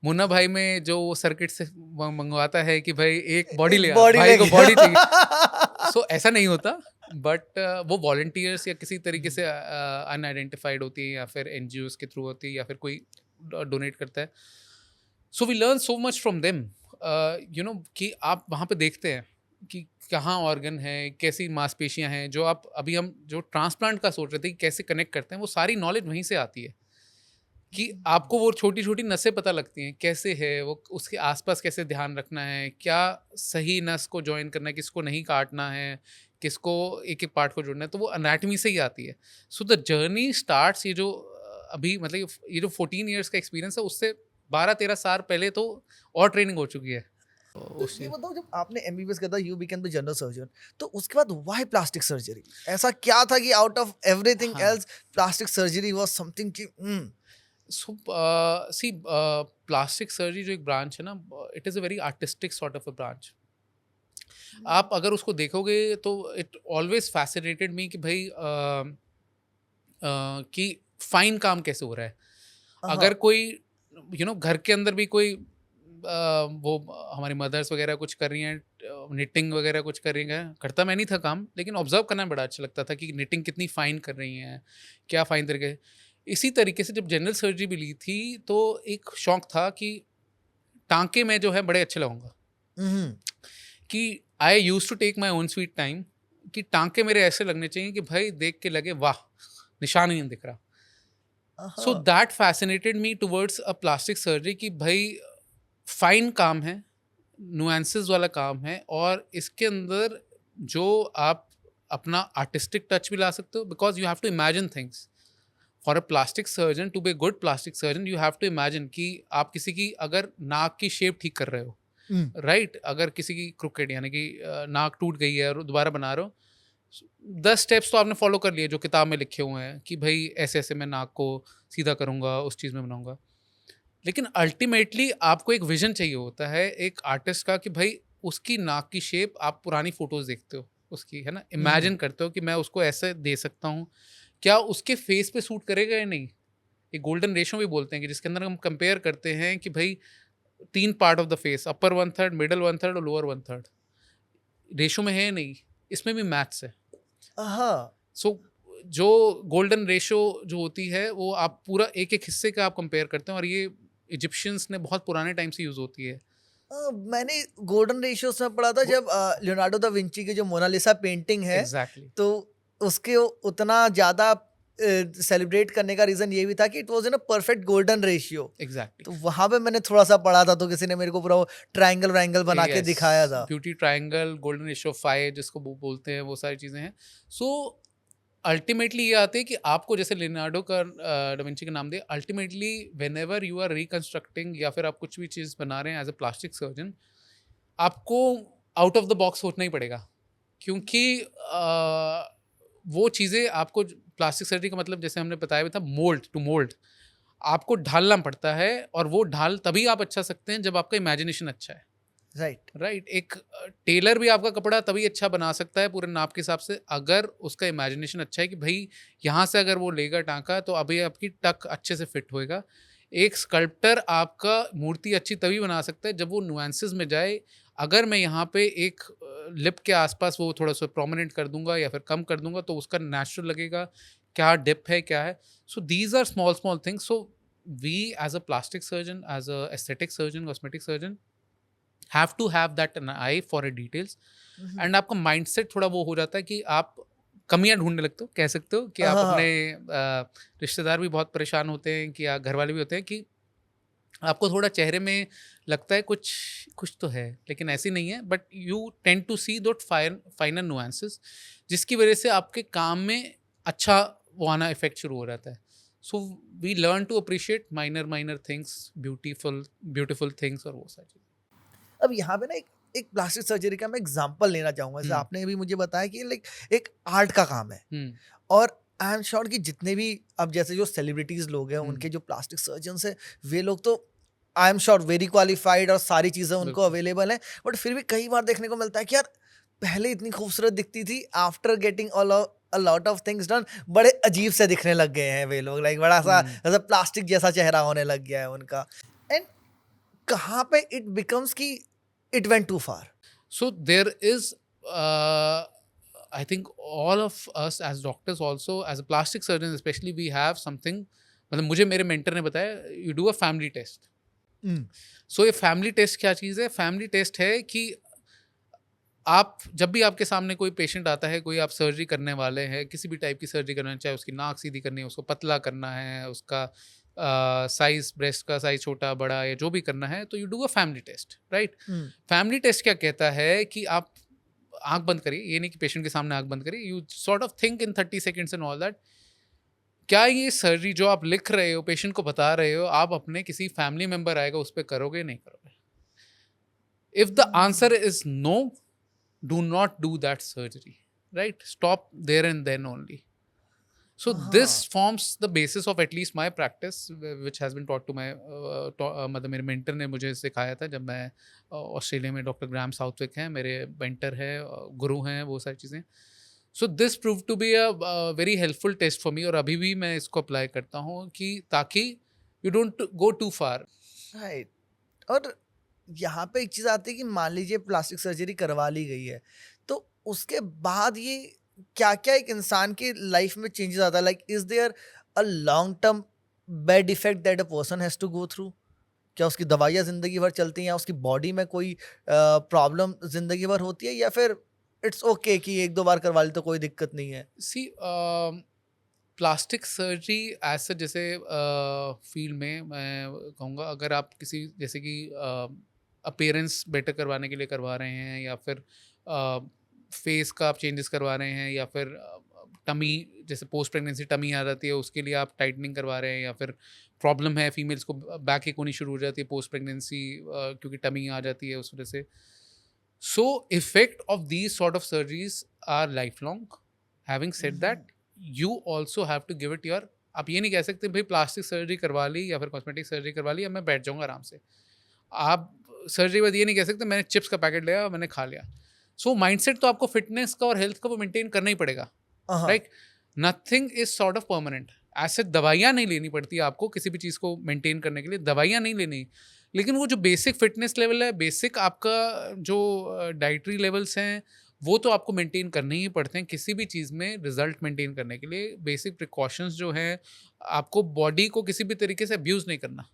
मुन्ना भाई में जो सर्किट से मंगवाता है कि भाई एक बॉडी ले आ, बॉडी भाई को लेके बॉडी चाहिए। सो ऐसा नहीं होता, बट वो वॉलंटियर्स या किसी तरीके से अनआइडेंटिफाइड होती है, या फिर एनजीओज के थ्रू होती है, या फिर कोई डोनेट करता है। So we learn so much from them, कि आप वहाँ पे देखते हैं कि कहाँ ऑर्गन है, कैसी मांसपेशियाँ हैं, जो आप अभी हम जो ट्रांसप्लांट का सोच रहे थे कि कैसे कनेक्ट करते हैं, वो सारी नॉलेज वहीं से आती है कि आपको वो छोटी छोटी नसें पता लगती हैं कैसे है वो, उसके आसपास कैसे ध्यान रखना है, क्या सही नस को ज्वाइन करना है, किसको नहीं काटना है, किसको एक एक पार्ट को जोड़ना है, तो वो अनाटमी से ही आती है। सो द जर्नी स्टार्ट्स, ये जो अभी मतलब ये जो 14 years का एक्सपीरियंस है, उससे 12-13 साल पहले तो और ट्रेनिंग हो चुकी है। तो उस ये चीज़ बताओ, जब आपने एमबीबीएस किया था, you became the general surgeon, तो उसके बाद व्हाई प्लास्टिक सर्जरी? ऐसा क्या था कि आउट ऑफ एवरीथिंग हाँ। Else plastic surgery was something कि सो सी प्लास्टिक सर्जरी जो एक ब्रांच है ना, it is a very artistic sort of a branch. आप अगर उसको देखोगे तो इट ऑलवेज फैसिनेटेड मी कि भाई कि फाइन काम कैसे हो रहा है। हाँ, अगर कोई घर के अंदर भी कोई वो हमारी मदर्स वगैरह कुछ कर रही हैं, निटिंग वगैरह कुछ कर रही हैं, करता मैं नहीं था काम, लेकिन ऑब्जर्व करना बड़ा अच्छा लगता था कि निटिंग कितनी फाइन कर रही हैं, क्या फाइन तरीके। इसी तरीके से जब जनरल सर्जरी भी ली थी तो एक शौक था कि टाँके मैं जो है बड़े अच्छे लगाऊँगा। हम्म, कि I used to take my own sweet time कि टाँके मेरे ऐसे लगने चाहिए कि भाई देख के लगे वाह! निशान ही नहीं दिख रहा। सो हाँ, that fascinated me towards a plastic surgery कि भाई फाइन काम है, नुएंसेस वाला काम है और इसके अंदर जो आप अपना आर्टिस्टिक टच भी ला सकते हो, because you have to imagine things. For a plastic surgeon to be a good plastic surgeon you have to imagine कि आप किसी की अगर नाक की शेप ठीक कर रहे हो, हम्म, राइट? अगर किसी की क्रोकेड यानी कि नाक टूट गई है और दोबारा बना रहे हो, 10 स्टेप्स तो आपने फॉलो कर लिए जो किताब में लिखे हुए हैं कि भाई ऐसे-ऐसे मैं नाक को सीधा करूँगा, उस चीज़ में बनाऊँगा। लेकिन अल्टीमेटली आपको एक विज़न चाहिए होता है एक आर्टिस्ट का कि भाई उसकी नाक की शेप आप पुरानी फ़ोटोज़ देखते हो उसकी, है ना? हम्म, इमेजिन करते हो कि मैं उसको ऐसे दे सकता हूँ। क्या उसके फेस पे सूट करेगा या नहीं? एक गोल्डन रेशो भी बोलते हैं कि जिसके अंदर हम कंपेयर करते हैं कि भाई 3 part of the face, upper 1/3, middle 1/3 और लोअर 1/3। रेशो में है या नहीं? इसमें भी मैथ्स है। हाँ। सो जो गोल्डन रेशो जो होती है वो आप पूरा एक-एक हिस्से का आप कंपेयर करते हैं और ये इजिप्शियंस ने बहुत पुराने टाइम से यूज़ होती है। मैंने गोल्डन रेशियोस में पढ़ा था, वो जब लियोनार्डो दा विंची की जो मोनालिसा पेंटिंग है, एग्ज़ैक्टली, तो उसके उतना ज़्यादा सेलिब्रेट करने का रीज़न ये भी था कि it was in a perfect golden ratio. Exactly. तो वहाँ पे मैंने थोड़ा-सा पढ़ा था, तो किसी ने मेरे को पूरा वो ट्रायंगल-वायंगल बना के यस, दिखाया था। Beauty triangle, golden ratio of 5 जिसको वो बोलते हैं, वो सारी चीज़ें हैं। सो अल्टीमेटली ये आते हैं कि आपको जैसे लियोनार्डो का डा विंची का नाम दिया, ultimately whenever you are reconstructing या फिर आप कुछ भी चीज़ बना रहे हैं एज़ अ प्लास्टिक सर्जन, आपको आउट ऑफ द बॉक्स सोचना ही पड़ेगा। क्योंकि वो चीज़ें आपको प्लास्टिक सर्जरी का मतलब जैसे हमने बताया भी था मोल्ड टू मोल्ड, आपको ढालना पड़ता है और वो ढाल तभी आप अच्छा सकते हैं जब आपका इमेजिनेशन अच्छा है। राइट। राइट, एक टेलर भी आपका कपड़ा तभी अच्छा बना सकता है पूरे नाप के हिसाब से अगर उसका इमेजिनेशन अच्छा है कि भाई यहाँ से अगर वो लेगा टाँका तो अभी आपकी टक अच्छे से फिट होएगा। एक स्कल्प्टर आपका मूर्ति अच्छी तभी बना सकता है जब वो नुएंसेस में जाए। अगर मैं यहाँ पे एक लिप के आसपास वो थोड़ा सा प्रोमिनेंट कर दूंगा या फिर कम कर दूंगा तो उसका नेचुरल लगेगा, क्या डिप है क्या है। So these are small small things. So we as a plastic surgeon, as a aesthetic surgeon, cosmetic surgeon have to have that an eye for a details. Hmm, hmm. And आपका mindset थोड़ा वो हो जाता है कि आप कमियां ढूंढने लगते हो, कह सकते हो कि हाँ, आप हाँ, अपने हाँ। रिश्तेदार भी बहुत परेशान होते हैं कि या घर वाले भी होते हैं कि आपको थोड़ा चेहरे में लगता है कुछ कुछ तो है लेकिन ऐसी नहीं है, but you tend to see those finer nuances जिसकी वजह से आपके काम में अच्छा वो आना इफेक्ट शुरू हो जाता है। So we learn to appreciate minor minor things, beautiful beautiful things और वो सारी अब यहाँ पे ना एक एक प्लास्टिक सर्जरी का मैं एग्ज़ाम्पल लेना चाहूँगा। जैसे चीज़ें। आपने भी मुझे बताया कि लाइक एक आर्ट का काम है, हुँ, और आई एम श्योर कि जितने भी अब जैसे जो सेलिब्रिटीज़ लोग हैं, हुँ, उनके जो प्लास्टिक सर्जन्स हैं, वे लोग तो I am sure very qualified और सारी चीज़ें उनको बिल्कुल। अवेलेबल हैं। बट फिर भी कई बार देखने को मिलता है कि यार, पहले इतनी खूबसूरत दिखती थी, after getting a lot of things done बड़े अजीब से दिखने लग गए हैं वे लोग। लाइक बड़ा-सा हुँ। ऐसा प्लास्टिक जैसा चेहरा होने लग गया है उनका। एंड कहाँ पे इट बिकम्स कि it went too far? So there is, I think all of us as doctors also, as a plastic surgeon especially, we have something. मतलब मुझे मेरे मेंटर ने बताया you do a family test. Hmm, so ये family test क्या चीज़ है? Family test है कि आप जब भी आपके सामने कोई पेशेंट आता है, कोई आप सर्जरी करने वाले हैं, किसी भी टाइप की सर्जरी करना है, चाहे उसकी नाक सीधी करनी है, उसको पतला करना है, उसका साइज़, ब्रेस्ट का साइज़ छोटा, बड़ा या जो भी करना है, तो you do a family test, right? Hmm, family test क्या कहता है कि आप आँख बंद करिए, ये नहीं कि पेशेंट के सामने आँख बंद करिए, you sort of think in 30 seconds and all that. क्या ये सर्जरी जो आप लिख रहे हो, पेशेंट को बता रहे हो, आप अपने किसी फैमिली मेंबर आएगा उस पे करोगे, नहीं करोगे? If the answer is no, do not do that surgery, right? Stop there and then only. So this हाँ forms the basis of at least my practice, which has been taught to my मतलब मेरे mentor ने मुझे सिखाया था जब मैं Australia में, डॉक्टर ग्राहम साउथविक हैं मेरे मेंटर है, गुरु हैं, वो सारी चीज़ें. So this prove to be a very helpful test for me, और अभी भी मैं इसको अप्लाई करता हूँ कि ताकि you don't go too far. Right. और यहाँ पे एक चीज़ आती है कि मान लीजिए प्लास्टिक सर्जरी करवा ली गई है, तो उसके बाद ये क्या-क्या एक इंसान की लाइफ में चेंजेस आता है? Like is there a long term bad effect that a person has to go through? क्या उसकी दवाइयाँ ज़िंदगी भर चलती हैं या उसकी बॉडी में कोई प्रॉब्लम ज़िंदगी भर होती है, या फिर इट्स ओके कि 1-2 बार करवा ली तो कोई दिक्कत नहीं है? सी प्लास्टिक सर्जरी एज सच, जैसे फील्ड में मैं कहूँगा, अगर आप किसी जैसे कि अपीयरेंस बेटर करवाने के लिए करवा रहे हैं, या फिर फेस का आप चेंजेस करवा रहे हैं, या फिर टमी, जैसे पोस्ट प्रेगनेंसी टमी आ जाती है उसके लिए आप टाइटनिंग करवा रहे हैं, या फिर प्रॉब्लम है फीमेल्स को बैक एक होनी शुरू हो जाती है पोस्ट प्रेगनेंसी क्योंकि टमी आ जाती है उस वजह से. So effect of these sort of surgeries are life long. Having said that, you also have to give it your. आप ये नहीं कह सकते भाई प्लास्टिक सर्जरी करवा ली या फिर कॉस्मेटिक सर्जरी करवा ली, अब मैं बैठ जाऊंगा आराम से. आप सर्जरी बाद ये नहीं कह सकते मैंने चिप्स का पैकेट लिया मैंने खा लिया. सो माइंडसेट तो आपको फिटनेस का और हेल्थ का वो मेंटेन करना ही पड़ेगा, हाँ, right? Nothing is sort of permanent. ऐसे दवाइयाँ नहीं लेनी पड़ती आपको किसी भी चीज़ को मेंटेन करने के लिए, दवाइयाँ नहीं लेनी. लेकिन वो जो बेसिक फिटनेस लेवल है, बेसिक आपका जो डाइटरी लेवल्स हैं, वो तो आपको मेंटेन करने ही पड़ते हैं किसी भी चीज़ में रिजल्ट मेंटेन करने के लिए. बेसिक प्रिकॉशंस जो हैं, आपको बॉडी को किसी भी तरीके से अब्यूज़ नहीं करना.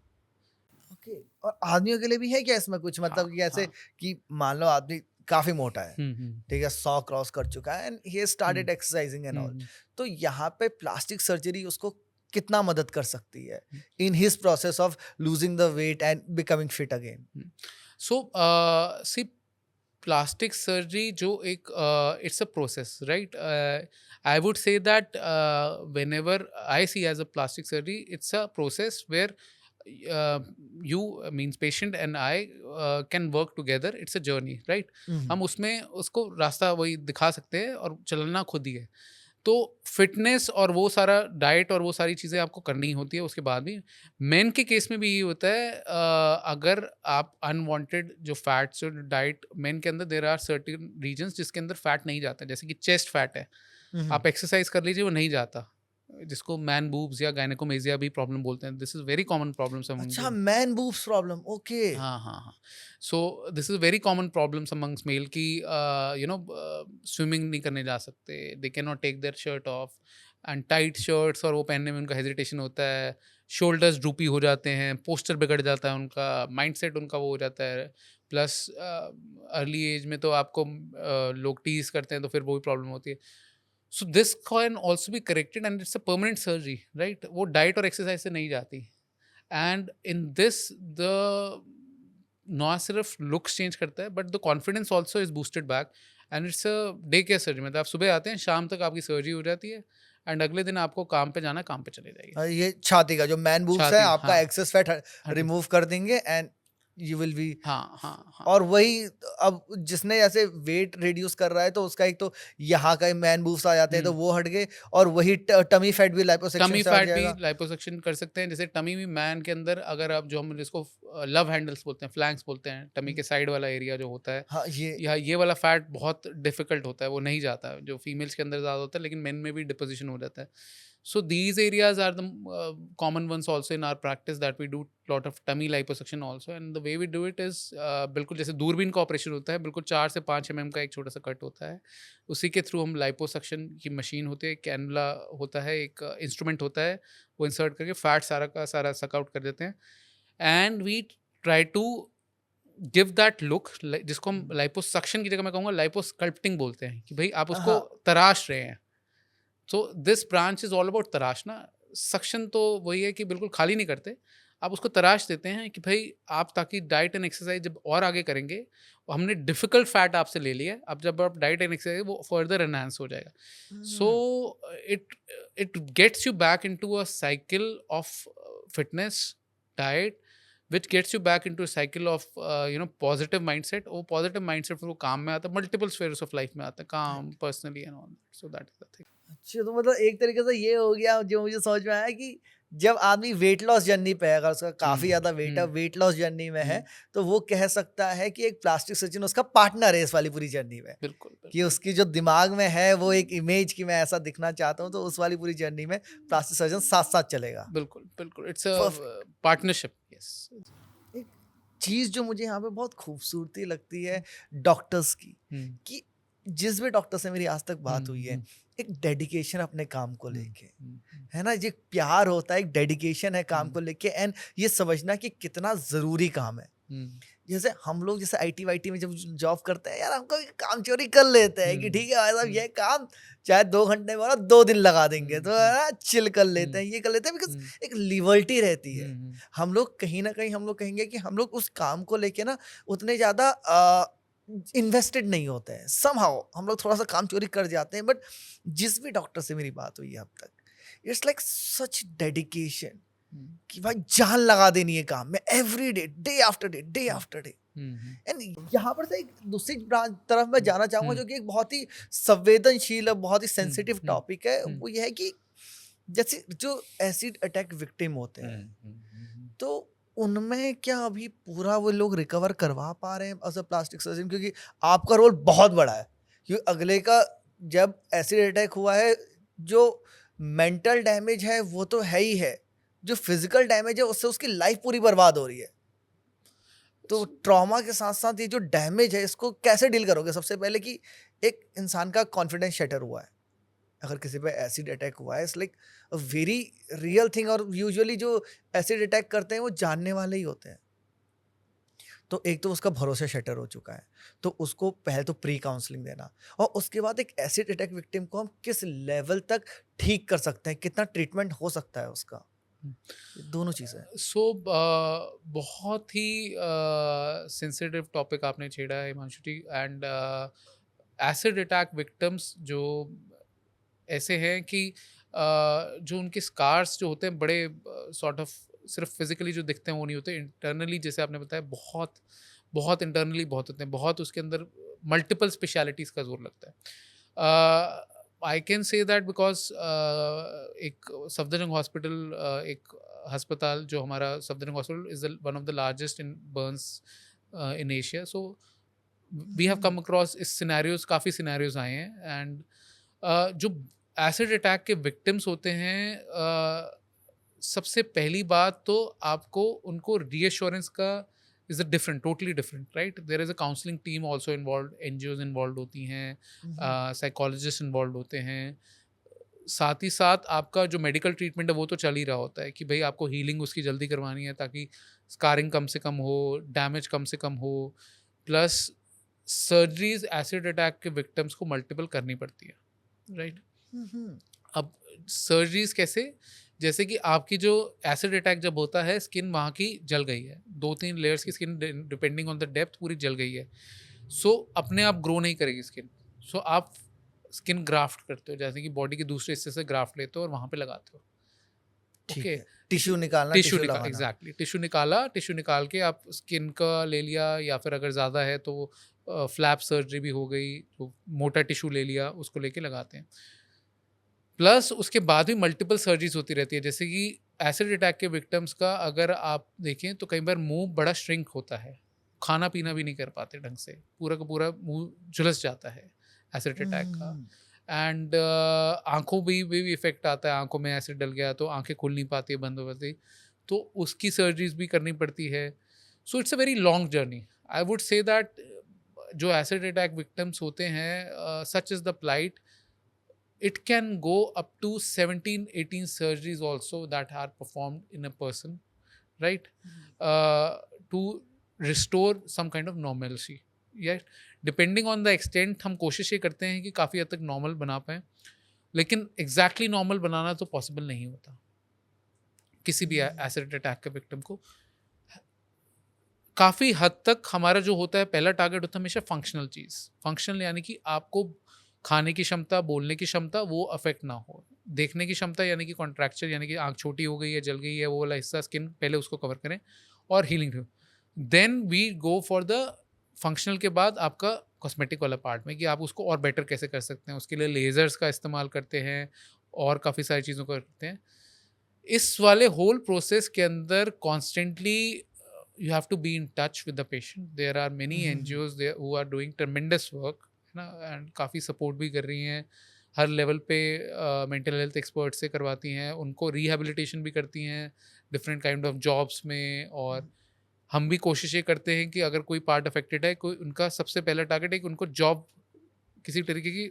ओके। और आदमियों के लिए भी है क्या इसमें कुछ, हाँ, मतलब कि ऐसे हाँ. कि मान लो आदमी काफ़ी मोटा है, हुँ. ठीक है, 100 क्रॉस कर चुका है and he has hmm, started exercising and all, hmm, तो यहाँ पे प्लास्टिक सर्जरी उसको कितना मदद कर सकती है hmm. In his process of losing the weight and becoming fit again? So see plastic surgery जो एक it's a process, right? I would say that whenever I see as a plastic surgery, it's a process where you means patient and I can work together. It's a journey, right? हम उसमें उसको रास्ता वही दिखा सकते हैं और चलना खुद ही है. तो फिटनेस और वो सारा डाइट और वो सारी चीज़ें आपको करनी होती है. उसके बाद भी मेन के केस में भी ये होता है, अगर आप अनवांटेड जो फैट्स, जो डाइट मेन के अंदर देर आर सर्टेन रीजन्स जिसके अंदर फैट नहीं जाता, जैसे कि चेस्ट फैट है, आप एक्सरसाइज कर लीजिए वो नहीं जाता, जिसको मैन बूब्स या गायनेकोमेजिया भी प्रॉब्लम बोलते हैं. This is very common problems among. अच्छा, मैन बूब्स प्रॉब्लम, ओके। हाँ, हाँ, हाँ. So this is very common problems amongst male कि यू नो स्विमिंग नहीं करने जा सकते, they can not take their shirt off, and tight shirts और वो पहनने में उनका हेजिटेशन होता है, शोल्डर्स ड्रूपी हो जाते हैं, पोस्चर बिगड़ जाता है उनका, माइंडसेट उनका वो हो जाता है. प्लस अर्ली एज में तो आपको लोग टीज करते हैं तो फिर वो भी प्रॉब्लम होती है. So this can also be corrected and it's a permanent surgery, right? वो डाइट और एक्सरसाइज से नहीं जाती. एंड इन दिस द ना सिर्फ लुक्स चेंज करता है but the confidence also is boosted back. And it's a day care surgery, मतलब आप सुबह आते हैं शाम तक आपकी सर्जरी हो जाती है, एंड अगले दिन आपको काम पे जाना, काम पे चले जाइए. ये छाती का जो मैन बूब्स है, छाती, आपका हाँ. Access fat 100. रिमूव कर देंगे एंड यू विल बी। हाँ, हाँ, हाँ. और वही, अब जिसने ऐसे वेट रिड्यूस कर रहा है तो उसका एक तो यहाँ का मैन बूब्स आ जाते हैं तो हम्म. वो हट गए, और वही टमी फैट भी लाइपोसक्शन टमी से हट फैट भी जाएगा। लाइपोसक्शन कर सकते हैं. जैसे टमी भी मैन के अंदर, अगर आप जो हम जिसको लव हैंडल्स बोलते हैं, फ्लैंक्स बोलते हैं, टमी के साइड वाला एरिया जो होता है, हाँ, ये या ये वाला फैट बहुत डिफिकल्ट होता है, वो नहीं जाता है, जो फीमेल्स के अंदर ज़्यादा होता है लेकिन मेन में भी डिपोजिशन हो जाता है. So these areas are the common ones also in our practice that we do lot of tummy liposuction also. And the way we do it is बिल्कुल जैसे दूरबीन का ऑपरेशन होता है, बिल्कुल 4 से 5 mm का एक छोटा सा कट होता है, उसी के थ्रू हम लाइपोसक्शन की मशीन होती है, कैनुला होता है, एक इंस्ट्रूमेंट होता है, वो इंसर्ट करके फैट सारा का सारा सक आउट कर देते हैं. And we try to give that look, जिसको हम लाइपोसक्शन की जगह मैं कहूँगा लाइपोस्कल्प्टिंग बोलते हैं, कि भाई आप उसको हाँ, तराश रहे हैं. So this branch is all about तराशना. सक्शन तो वही है कि बिल्कुल खाली नहीं करते, आप उसको तराश देते हैं कि भाई आप, ताकि डाइट एंड एक्सरसाइज जब और आगे करेंगे, और हमने डिफिकल्ट फैट आपसे ले लिया, अब जब आप डाइट एंड एक्सरसाइज वो फर्दर एनहांस हो जाएगा. So it it gets you back into a cycle of fitness, diet, which gets you back into cycle of positive mindset. वो पॉजिटिव माइंडसेट फिर वो काम में आता है, मल्टीपल स्फेयर्स ऑफ लाइफ में आता है, काम, personally and all. So that is the thing. अच्छा, तो मतलब एक तरीके से ये हो गया जो मुझे समझ में आया कि जब आदमी वेट लॉस जर्नी पे है, अगर उसका काफी ज्यादा वेट है, वेट लॉस जर्नी में है, तो वो कह सकता है कि एक प्लास्टिक सर्जन उसका पार्टनर है इस वाली पूरी जर्नी में. बिल्कुल कि बिल्कुल उसकी जो दिमाग में है वो एक इमेज की मैं ऐसा दिखना चाहता हूँ, तो उस वाली पूरी जर्नी में प्लास्टिक सर्जन साथ साथ चलेगा. बिल्कुल बिल्कुल. It's a Perfect. Partnership. Yes. एक चीज जो मुझे यहाँ पे बहुत खूबसूरती लगती है डॉक्टर्स की, कि जिस भी डॉक्टर से मेरी आज तक बात हुई है, एक डेडिकेशन अपने काम को लेके, है ना, ये प्यार होता है, एक डेडिकेशन है काम को लेके, एंड ये समझना कि कितना जरूरी काम है. जैसे हम लोग जैसे आईटी वाईटी में जब जॉब करते हैं यार, हमको काम चोरी कर लेते हैं कि ठीक है भाई साहब ये काम चाहे 2 घंटे में हो ना 2 दिन लगा देंगे, तो है ना चिल कर लेते हैं, ये कर लेते हैं, बिकॉज एक लिबर्टी रहती है. हम लोग कहीं ना कहीं हम लोग कहेंगे कि हम लोग उस काम को लेके ना उतने ज्यादा इन्वेस्टेड नहीं होते हैं. समहाउ हम लोग थोड़ा सा काम चोरी कर जाते हैं, बट जिस भी डॉक्टर से मेरी बात हुई है अब तक, इट्स लाइक सच डेडिकेशन कि भाई जान लगा देनी है काम में, every day, day after day, day after day. And यहाँ पर से एक दूसरी तरफ मैं जाना चाहूंगा जो कि एक बहुत ही संवेदनशील और बहुत ही सेंसिटिव टॉपिक है. वो ये है कि जैसे जो एसिड अटैक विक्टिम होते हैं, तो उनमें क्या अभी पूरा वो लोग रिकवर करवा पा रहे हैं एज अ प्लास्टिक सर्जन? क्योंकि आपका रोल बहुत बड़ा है, क्योंकि अगले का जब एसिड अटैक हुआ है, जो मेंटल डैमेज है वो तो है ही है, जो फिजिकल डैमेज है उससे उसकी लाइफ पूरी बर्बाद हो रही है. तो ट्रॉमा के साथ साथ ये जो डैमेज है इसको कैसे डील करोगे? सबसे पहले कि एक इंसान का कॉन्फिडेंस शटर हुआ है, अगर किसी पे एसिड अटैक हुआ है, it's like a very real thing, और यूजुअली जो एसिड अटैक करते हैं वो जानने वाले ही होते हैं. तो एक तो उसका भरोसा शटर हो चुका है, तो उसको पहले तो प्री काउंसलिंग देना, और उसके बाद एक एसिड अटैक विक्टिम को हम किस लेवल तक ठीक कर सकते हैं, कितना ट्रीटमेंट हो सकता है उसका, ये दोनों चीज़ें. सो बहुत ही सेंसिटिव टॉपिक आपने छेड़ा है हिमांशु जी. एंड एसिड अटैक विक्टिम्स जो ऐसे हैं कि जो उनके स्कार्स जो होते हैं बड़े सॉर्ट ऑफ सिर्फ फिजिकली जो दिखते हैं वो नहीं होते, इंटरनली जैसे आपने बताया बहुत बहुत इंटरनली बहुत होते हैं, बहुत उसके अंदर मल्टीपल स्पेशलिटीज़ का जोर लगता है. I can say that because एक सफदरजंग हॉस्पिटल, एक अस्पताल जो हमारा Safdarjung hospital is one of the largest in burns in Asia. So we have come across इस सिनेरियोज, काफ़ी सिनेरियोज आए हैं. एंड जो एसिड अटैक के विक्टिम्स होते हैं, सबसे पहली बात तो आपको उनको रीअश्योरेंस का is a different, totally different, right. There is a counselling team also involve, NGOs involve होती हैं, साइकोलॉजिस्ट इन्वॉल्व होते हैं. साथ ही साथ आपका जो मेडिकल ट्रीटमेंट है वो तो चल ही रहा होता है कि भाई आपको हीलिंग उसकी जल्दी करवानी है ताकि स्कारिंग कम से कम हो, डैमेज कम से कम हो. प्लस सर्जरीज एसिड अटैक के विक्टिम्स को मल्टीपल करनी पड़ती है, राइट. अब सर्जरीज कैसे? जैसे कि आपकी जो एसिड अटैक जब होता है, स्किन वहाँ की जल गई है, 2-3 लेयर्स की skin depending on the depth पूरी जल गई है. सो अपने आप ग्रो नहीं करेगी स्किन. सो आप स्किन ग्राफ्ट करते हो, जैसे कि बॉडी के दूसरे हिस्से से ग्राफ्ट लेते हो और वहाँ पे लगाते हो. ठीक ओके. है, टिश्यू निकालना, टिश्यू टिश्यू निकाल, लगाना. एग्जैक्टली, टिश्यू निकाला, टिश्यू निकाल के आप स्किन का ले लिया, या फिर अगर ज़्यादा है तो फ्लैप सर्जरी भी हो गई, तो मोटा टिश्यू ले लिया, उसको लेके लगाते हैं. प्लस उसके बाद भी मल्टीपल सर्जरीज होती रहती है. जैसे कि एसिड अटैक के विक्टिम्स का अगर आप देखें तो कई बार मुंह बड़ा श्रिंक होता है, खाना पीना भी नहीं कर पाते ढंग से, पूरा का पूरा मुंह झुलस जाता है एसिड अटैक का. एंड आँखों भी इफेक्ट आता है, आँखों में एसिड डल गया तो आँखें खुल नहीं पाती है, बंद हो जाती, तो उसकी सर्जरीज भी करनी पड़ती है. So it's a very long journey. I would say that जो एसिड अटैक विक्टिम्स होते हैं, such is the plight, it can go up to 17-18 surgeries also that are performed in a person, right, to restore some kind of normalcy. Yeah, depending on the extent हम कोशिश ये करते हैं कि काफ़ी हद तक नॉर्मल बना पाएँ, लेकिन एग्जैक्टली नॉर्मल बनाना तो पॉसिबल नहीं होता किसी भी एसिड अटैक के विक्टिम को. काफ़ी हद तक हमारा जो होता है पहला टारगेट होता है हमेशा फंक्शनल चीज़. फंक्शनल यानी कि आपको खाने की क्षमता, बोलने की क्षमता वो अफेक्ट ना हो. देखने की क्षमता यानी कि कॉन्ट्रैक्चर, यानी कि आँख छोटी हो गई है, जल गई है, वो वाला हिस्सा स्किन, पहले उसको कवर करें. और healing. Then we go for the functional के बाद आपका कॉस्मेटिक वाला पार्ट में कि आप उसको और बेटर कैसे कर सकते हैं, उसके लिए लेजर्स का इस्तेमाल करते हैं और काफ़ी सारी चीज़ों को करते हैं। इस वाले होल प्रोसेस के अंदर constantly you have to be in touch with the patient. There are many NGOs who are doing tremendous work, है ना, एंड काफ़ी सपोर्ट भी कर रही हैं हर लेवल पे। मेंटल हेल्थ एक्सपर्ट से करवाती हैं, उनको रिहेबिलिटेशन भी करती हैं डिफरेंट काइंड ऑफ जॉब्स में। और हम भी कोशिश ये करते हैं कि अगर कोई पार्ट अफेक्टेड है, कोई उनका सबसे पहला टारगेट है कि उनको जॉब किसी तरीके की,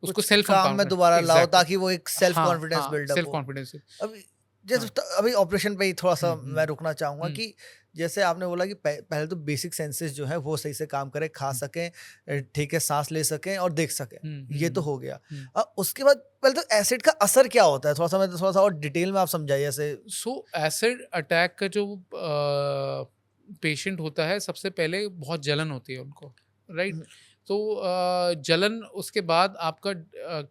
उसको कुछ सेल्फ काम में एम्पावरमेंट। दोबारा लाओ एग्जैक्टली, ताकि वो एक सेल्फ हाँ कॉन्फिडेंस हाँ, बिल्डअप सेल्फ हो। कॉन्फिडेंस। अभी जैसे हाँ। अभी ऑपरेशन पे ही थोड़ा-सा मैं हम्म। रुकना चाहूँगा हम्म। कि जैसे आपने बोला कि पहले तो बेसिक सेंसेस जो है वो सही से काम करें, खा हम्म। सकें, ठीक है, साँस ले सकें और देख सकें। हम्म। ये तो हो गया। हम्म। उसके बाद पहले तो एसिड का असर क्या होता है? थोड़ा-सा और डिटेल में आप समझाइए ऐसे। सो एसिड अटैक का जो पेशेंट होता है, सबसे पहले बहुत जलन होती है उनको, राइट। हुँ, तो जलन, उसके बाद आपका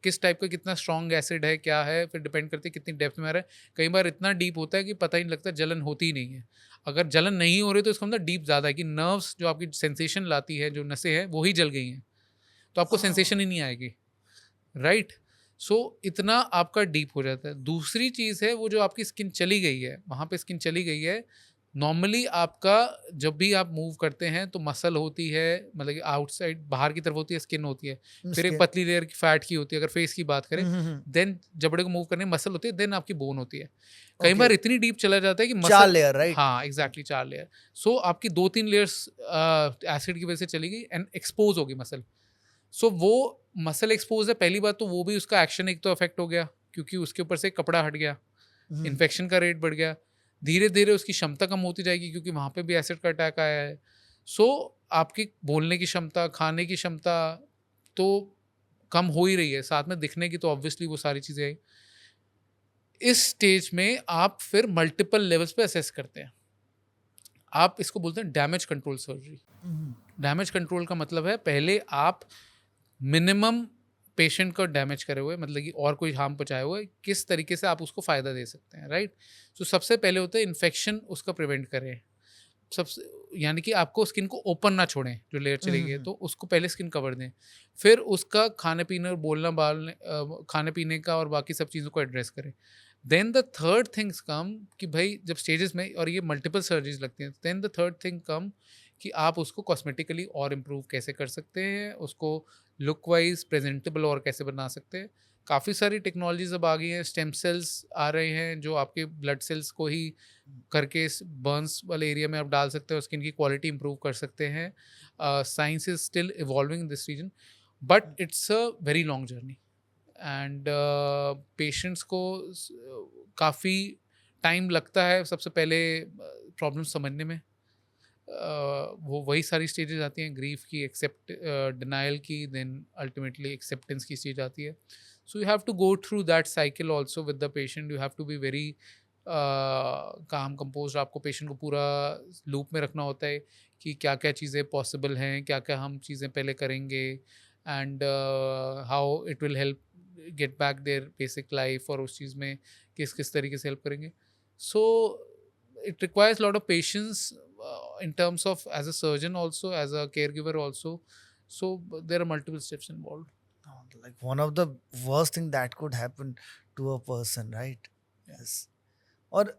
किस टाइप का, कितना स्ट्रॉन्ग एसिड है, क्या है, फिर डिपेंड करती है कितनी डेप्थ में आ रहा है। कई बार इतना डीप होता है कि पता ही नहीं लगता, जलन होती ही नहीं है। अगर जलन नहीं हो रही तो इसका मतलब डीप ज़्यादा है कि नर्व्स जो आपकी सेंसेशन लाती है, जो नसें हैं वो ही जल गई हैं, तो आपको ओह! सेंसेशन ही नहीं आएगी, राइट। सो इतना आपका डीप हो जाता है। दूसरी चीज़ है वो जो आपकी स्किन चली गई है, वहाँ पे स्किन चली गई है। नॉर्मली आपका जब भी आप मूव करते हैं तो मसल होती है, मतलब कि आउटसाइड बाहर की तरफ होती है, स्किन होती है। फिर एक स्किन। पतली लेयर की फैट की होती है, अगर फेस की बात करें। हुँ, हुँ, हुँ। देन जबड़े को मूव करने में मसल होती है, देन आपकी बोन होती है। कई ओके, बार इतनी डीप चला जाता है कि 4 मसल, लेयर राइट? हाँ एग्जैक्टली 4 लेयर। सो आपकी 2-3 लेयर्स एसिड की वजह से चली गई एंड एक्सपोज होगी मसल। सो वो मसल एक्सपोज है, पहली बात तो वो भी उसका एक्शन एक तो अफेक्ट हो गया, क्योंकि उसके ऊपर से कपड़ा हट गया, हुँ, इन्फेक्शन का रेट बढ़ गया। धीरे धीरे उसकी क्षमता कम होती जाएगी, क्योंकि वहाँ पे भी एसिड का अटैक आया है। सो आपकी बोलने की क्षमता, खाने की क्षमता तो कम हो ही रही है, साथ में दिखने की तो ऑब्वियसली वो सारी चीज़ें आई। इस स्टेज में आप फिर मल्टीपल लेवल्स पे असेस करते हैं। आप इसको बोलते हैं डैमेज कंट्रोल सर्जरी। हुँ, डैमेज कंट्रोल का मतलब है, पहले आप मिनिमम पेशेंट को डैमेज करे हुए, मतलब कि और कोई हार्म पहुंचाए हुए, किस तरीके से आप उसको फ़ायदा दे सकते हैं, राइट। तो सबसे पहले होता है इन्फेक्शन उसका प्रिवेंट करें। सबसे, यानी कि आपको स्किन को ओपन ना छोड़ें, जो लेयर हुँ, चली हुँ, गई है हुँ। तो उसको पहले स्किन कवर दें। फिर उसका खाने पीने और बोलना बालने, खाने पीने का और बाकी सब चीज़ों को एड्रेस करें। Then the third things come, कि भाई जब स्टेजेस में, और ये मल्टीपल सर्जरीज लगती हैं, then the third thing come कि आप उसको कॉस्मेटिकली और इम्प्रूव कैसे कर सकते हैं, उसको लुक वाइज प्रेजेंटेबल और कैसे बना सकते हैं। काफ़ी सारी टेक्नोलॉजीज अब आ गई हैं, स्टेम सेल्स आ रहे हैं जो आपके ब्लड सेल्स को ही करके इस बर्न्स वाले एरिया में आप डाल सकते हो, स्किन की क्वालिटी इंप्रूव कर सकते हैं। Science is still evolving in this region, but it's a very long journey. And patients को काफ़ी टाइम लगता है सबसे पहले प्रॉब्लम समझने में। वो वही सारी स्टेजेस आती हैं, ग्रीफ की, एक्सेप्ट, डिनायल की, देन अल्टीमेटली एक्सेप्टेंस की स्टेज आती है। So you have to go through that cycle also with the patient. You have to be very calm compose. आपको पेशेंट को पूरा लूप में रखना होता है कि क्या क्या चीज़ें पॉसिबल हैं, क्या क्या हम चीज़ें पहले करेंगे, and how it will help get back their basic life, और उस चीज़ में किस किस तरीके से हेल्प करेंगे। सो it requires a lot of patience, in terms of as a surgeon also, as a caregiver also. So there are multiple steps involved. Like one of the worst thing that could happen to a person, right? Yeah. Yes. और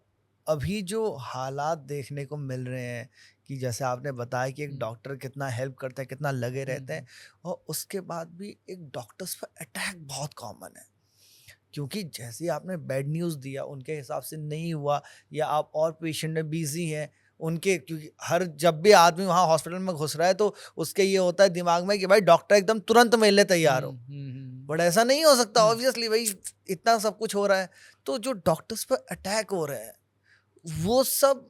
अभी जो हालात देखने को मिल रहे हैं कि जैसे आपने बताया कि एक Hmm. डॉक्टर कितना हेल्प करता है, कितना लगे रहते Hmm. हैं, और उसके बाद भी एक डॉक्टर्स पर अटैक बहुत कॉमन है, क्योंकि जैसे ही आपने बैड न्यूज़ दिया उनके हिसाब से नहीं हुआ, या आप और पेशेंट में बिजी हैं उनके, क्योंकि हर जब भी आदमी वहाँ हॉस्पिटल में घुस रहा है तो उसके ये होता है दिमाग में कि भाई डॉक्टर एकदम तुरंत मिलने तैयार हो। Hmm. Hmm. बट ऐसा नहीं हो सकता, Hmm. ऑब्वियसली भाई इतना सब कुछ हो रहा है। तो जो डॉक्टर्स पर अटैक हो रहे हैं वो सब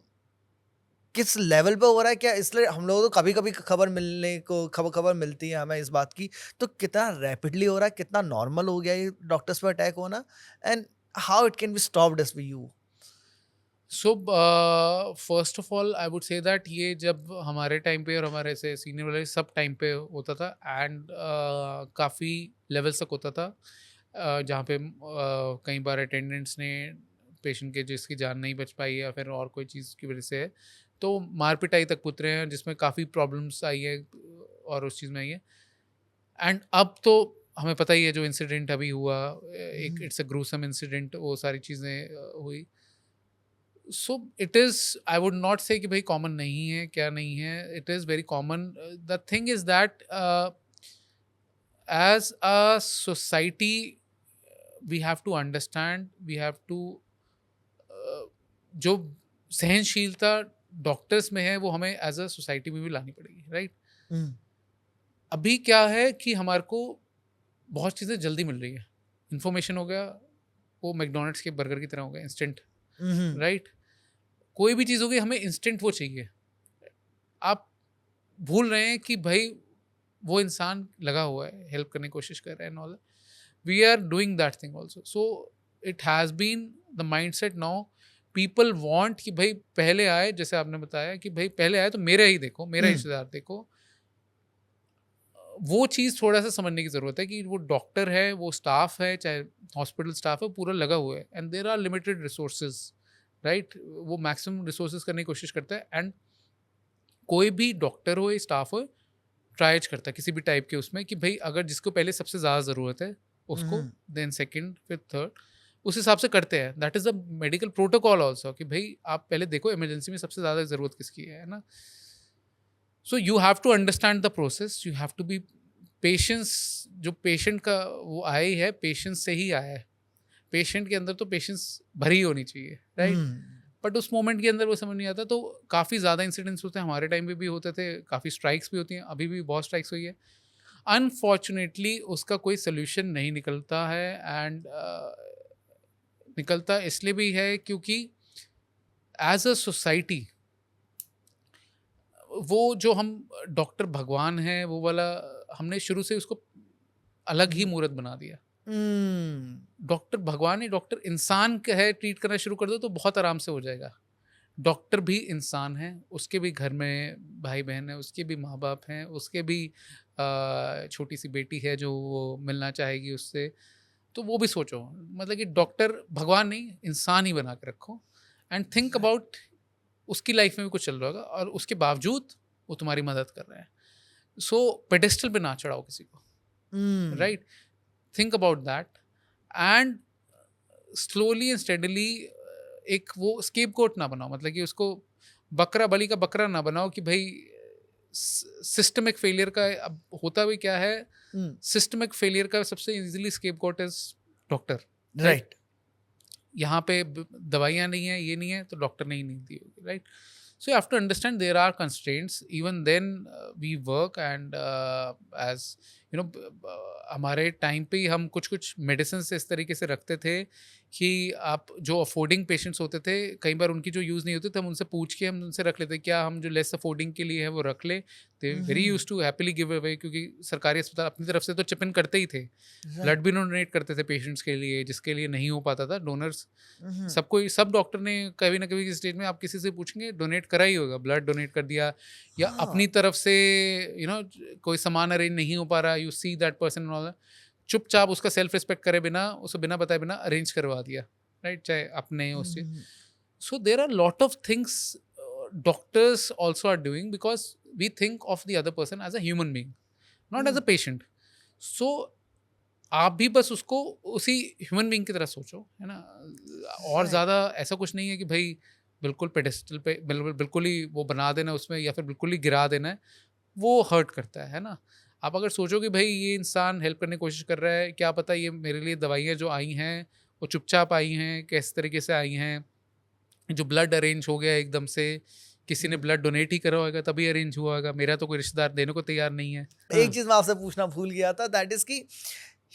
किस लेवल पे हो रहा है? क्या इसलिए हम लोगों को कभी-कभी खबर मिलती है हमें इस बात की, तो कितना रैपिडली हो रहा है, कितना नॉर्मल हो गया ये डॉक्टर्स पे अटैक होना, and how it can be stopped as for you? So first of all I would say that ये जब हमारे टाइम पे और हमारे से सीनियर वाले सब टाइम पे होता था, एंड काफ़ी लेवल्स तक होता था, जहाँ पे कई बार अटेंडेंट्स ने पेशेंट के, जिसकी जान नहीं बच पाई या फिर और कोई चीज़ की वजह से है, तो मार पिटाई तक उतरे हैं, जिसमें काफ़ी प्रॉब्लम्स आई है और उस चीज़ में आई है। एंड अब तो हमें पता ही है जो इंसिडेंट अभी हुआ, एक इट्स अ ग्रूसम इंसिडेंट, वो सारी चीज़ें हुई। So it is, I would not say कि भाई कॉमन नहीं है, क्या नहीं है, it is very common. The thing is that as a society we have to understand, we have to, जो सहनशीलता डॉक्टर्स में है वो हमें एज अ सोसाइटी में भी लानी पड़ेगी, राइट? हम्म, अभी क्या है कि हमारे को बहुत चीज़ें जल्दी मिल रही है। इन्फॉर्मेशन हो गया, वो मैकडॉनल्ड्स के बर्गर की तरह हो गया, इंस्टेंट, हम्म, राइट? कोई भी चीज़ हो गई, हमें इंस्टेंट वो चाहिए। आप भूल रहे हैं कि भाई वो इंसान लगा हुआ है, हेल्प करने की कोशिश कर रहा है and all. We are doing that thing also. So it has been the mindset now, people want कि भाई पहले आए, जैसे आपने बताया कि भाई पहले आए तो मेरा ही देखो, मेरा हम्म, रिश्तेदार देखो। वो चीज़ थोड़ा-सा समझने की ज़रूरत है कि वो डॉक्टर है, वो स्टाफ है, चाहे हॉस्पिटल स्टाफ है, पूरा लगा हुआ है and there are limited resources, right? वो मैक्सिमम रिसोर्सेज़ करने की कोशिश करता है एंड कोई भी डॉक्टर हो या स्टाफ हो, ट्राइज करता है किसी भी टाइप के उसमें कि भाई अगर जिसको पहले सबसे ज़्यादा ज़रूरत है, उसको, हम्म, देन सेकंड, फिर थर्ड, उस हिसाब से करते हैं। That is the medical protocol also कि भाई आप पहले देखो इमरजेंसी में सबसे ज़्यादा ज़रूरत किसकी है ना? So you have to understand the process, you have to be patience. जो पेशेंट का वो आया ही है, पेशेंस से ही आया है। पेशेंट के अंदर तो पेशेंस भरी होनी चाहिए, राइट? हम्म, बट उस मोमेंट के अंदर वो समझ नहीं आता, तो काफ़ी ज़्यादा इंसिडेंट्स होते हैं, हमारे टाइम पे भी होते थे, काफ़ी स्ट्राइक्स भी होती हैं, अभी भी बहुत स्ट्राइक्स हुई है। अनफॉर्चुनेटली उसका कोई सोल्यूशन नहीं निकलता है एंड निकलता इसलिए भी है क्योंकि एज अ सोसाइटी वो जो हम डॉक्टर भगवान है वो वाला, हमने शुरू से उसको अलग ही हम्म, मूर्त बना दिया। हम्म, डॉक्टर भगवान नहीं, डॉक्टर इंसान का है, ट्रीट करना शुरू कर दो तो बहुत आराम से हो जाएगा। डॉक्टर भी इंसान है, उसके भी घर में भाई बहन है, उसके भी माँ बाप हैं, उसके भी छोटी सी बेटी है जो वो मिलना चाहेगी उससे। तो वो भी सोचो, मतलब कि डॉक्टर भगवान नहीं, इंसान ही बना के रखो एंड थिंक अबाउट उसकी लाइफ में भी कुछ चल रहा होगा और उसके बावजूद वो तुम्हारी मदद कर रहा है। सो पेडेस्टल पे ना चढ़ाओ किसी को, hmm, right? Think about that and slowly and steadily एक वो स्केप कोट ना बनाओ, मतलब कि उसको बकरा बली का बकरा ना बनाओ कि भाई सिस्टमिक फेलियर का अब होता भी क्या है। हम्म, सिस्टमिक फेलियर का सबसे easily scapegoat is doctor, right? Right, यहाँ पे दवाइयाँ नहीं है, ये नहीं है, तो डॉक्टर ने ही नहीं दी होगी, right? So you have to understand there are constraints, even then we work and as you know, हमारे टाइम पे ही हम कुछ कुछ मेडिसिन इस तरीके से रखते थे कि आप जो अफोर्डिंग पेशेंट्स होते थे, कई बार उनकी जो यूज़ नहीं होती, तो हम उनसे पूछ के हम उनसे रख लेते, क्या हम जो लेस अफोर्डिंग के लिए है वो रख ले। They very hmm, use to happily give away, क्योंकि सरकारी अस्पताल अपनी तरफ से तो चिप इन करते ही थे, राइट, ब्लड भी डोनेट करते थे पेशेंट्स के लिए, जिसके लिए नहीं हो पाता था डोनर्स। हम्म, सबको, सब डॉक्टर ने कभी ना कभी की स्टेज में आप किसी से पूछेंगे डोनेट करा ही होगा, ब्लड डोनेट कर दिया, या हाँ, अपनी तरफ से यू नो कोई सामान अरेंज नहीं हो पा रहा, यू सी दैट पर्सन, चुपचाप उसका सेल्फ रिस्पेक्ट करे बिना, उसे बिना बताए बिना अरेंज करवा दिया, राइट? चाहे अपने उससे। Hmm, so there are lot of things doctors also are doing because we think of the other person as a human being, not as a hmm, patient. So आप भी बस उसको उसी ह्यूमन बीइंग की तरह सोचो, है ना? और राइट, ज़्यादा ऐसा कुछ नहीं है कि भाई बिल्कुल पेडेस्टल पे बिल्कुल बिल्कुल ही वो बना देना उसमें, या फिर बिल्कुल ही गिरा देना है, वो हर्ट करता है ना? आप अगर सोचो कि भाई ये इंसान हेल्प करने की कोशिश कर रहा है, क्या पता ये मेरे लिए दवाइयाँ जो आई हैं, वो चुपचाप आई हैं, किस तरीके से आई हैं, जो ब्लड अरेंज हो गया एकदम से, किसी ने हम्म। ब्लड डोनेट ही करा होगा तभी अरेंज हुआ होगा, मेरा तो कोई रिश्तेदार देने को तैयार नहीं है। एक हाँ। चीज मैं आपसे पूछना भूल गया था, दैट इज कि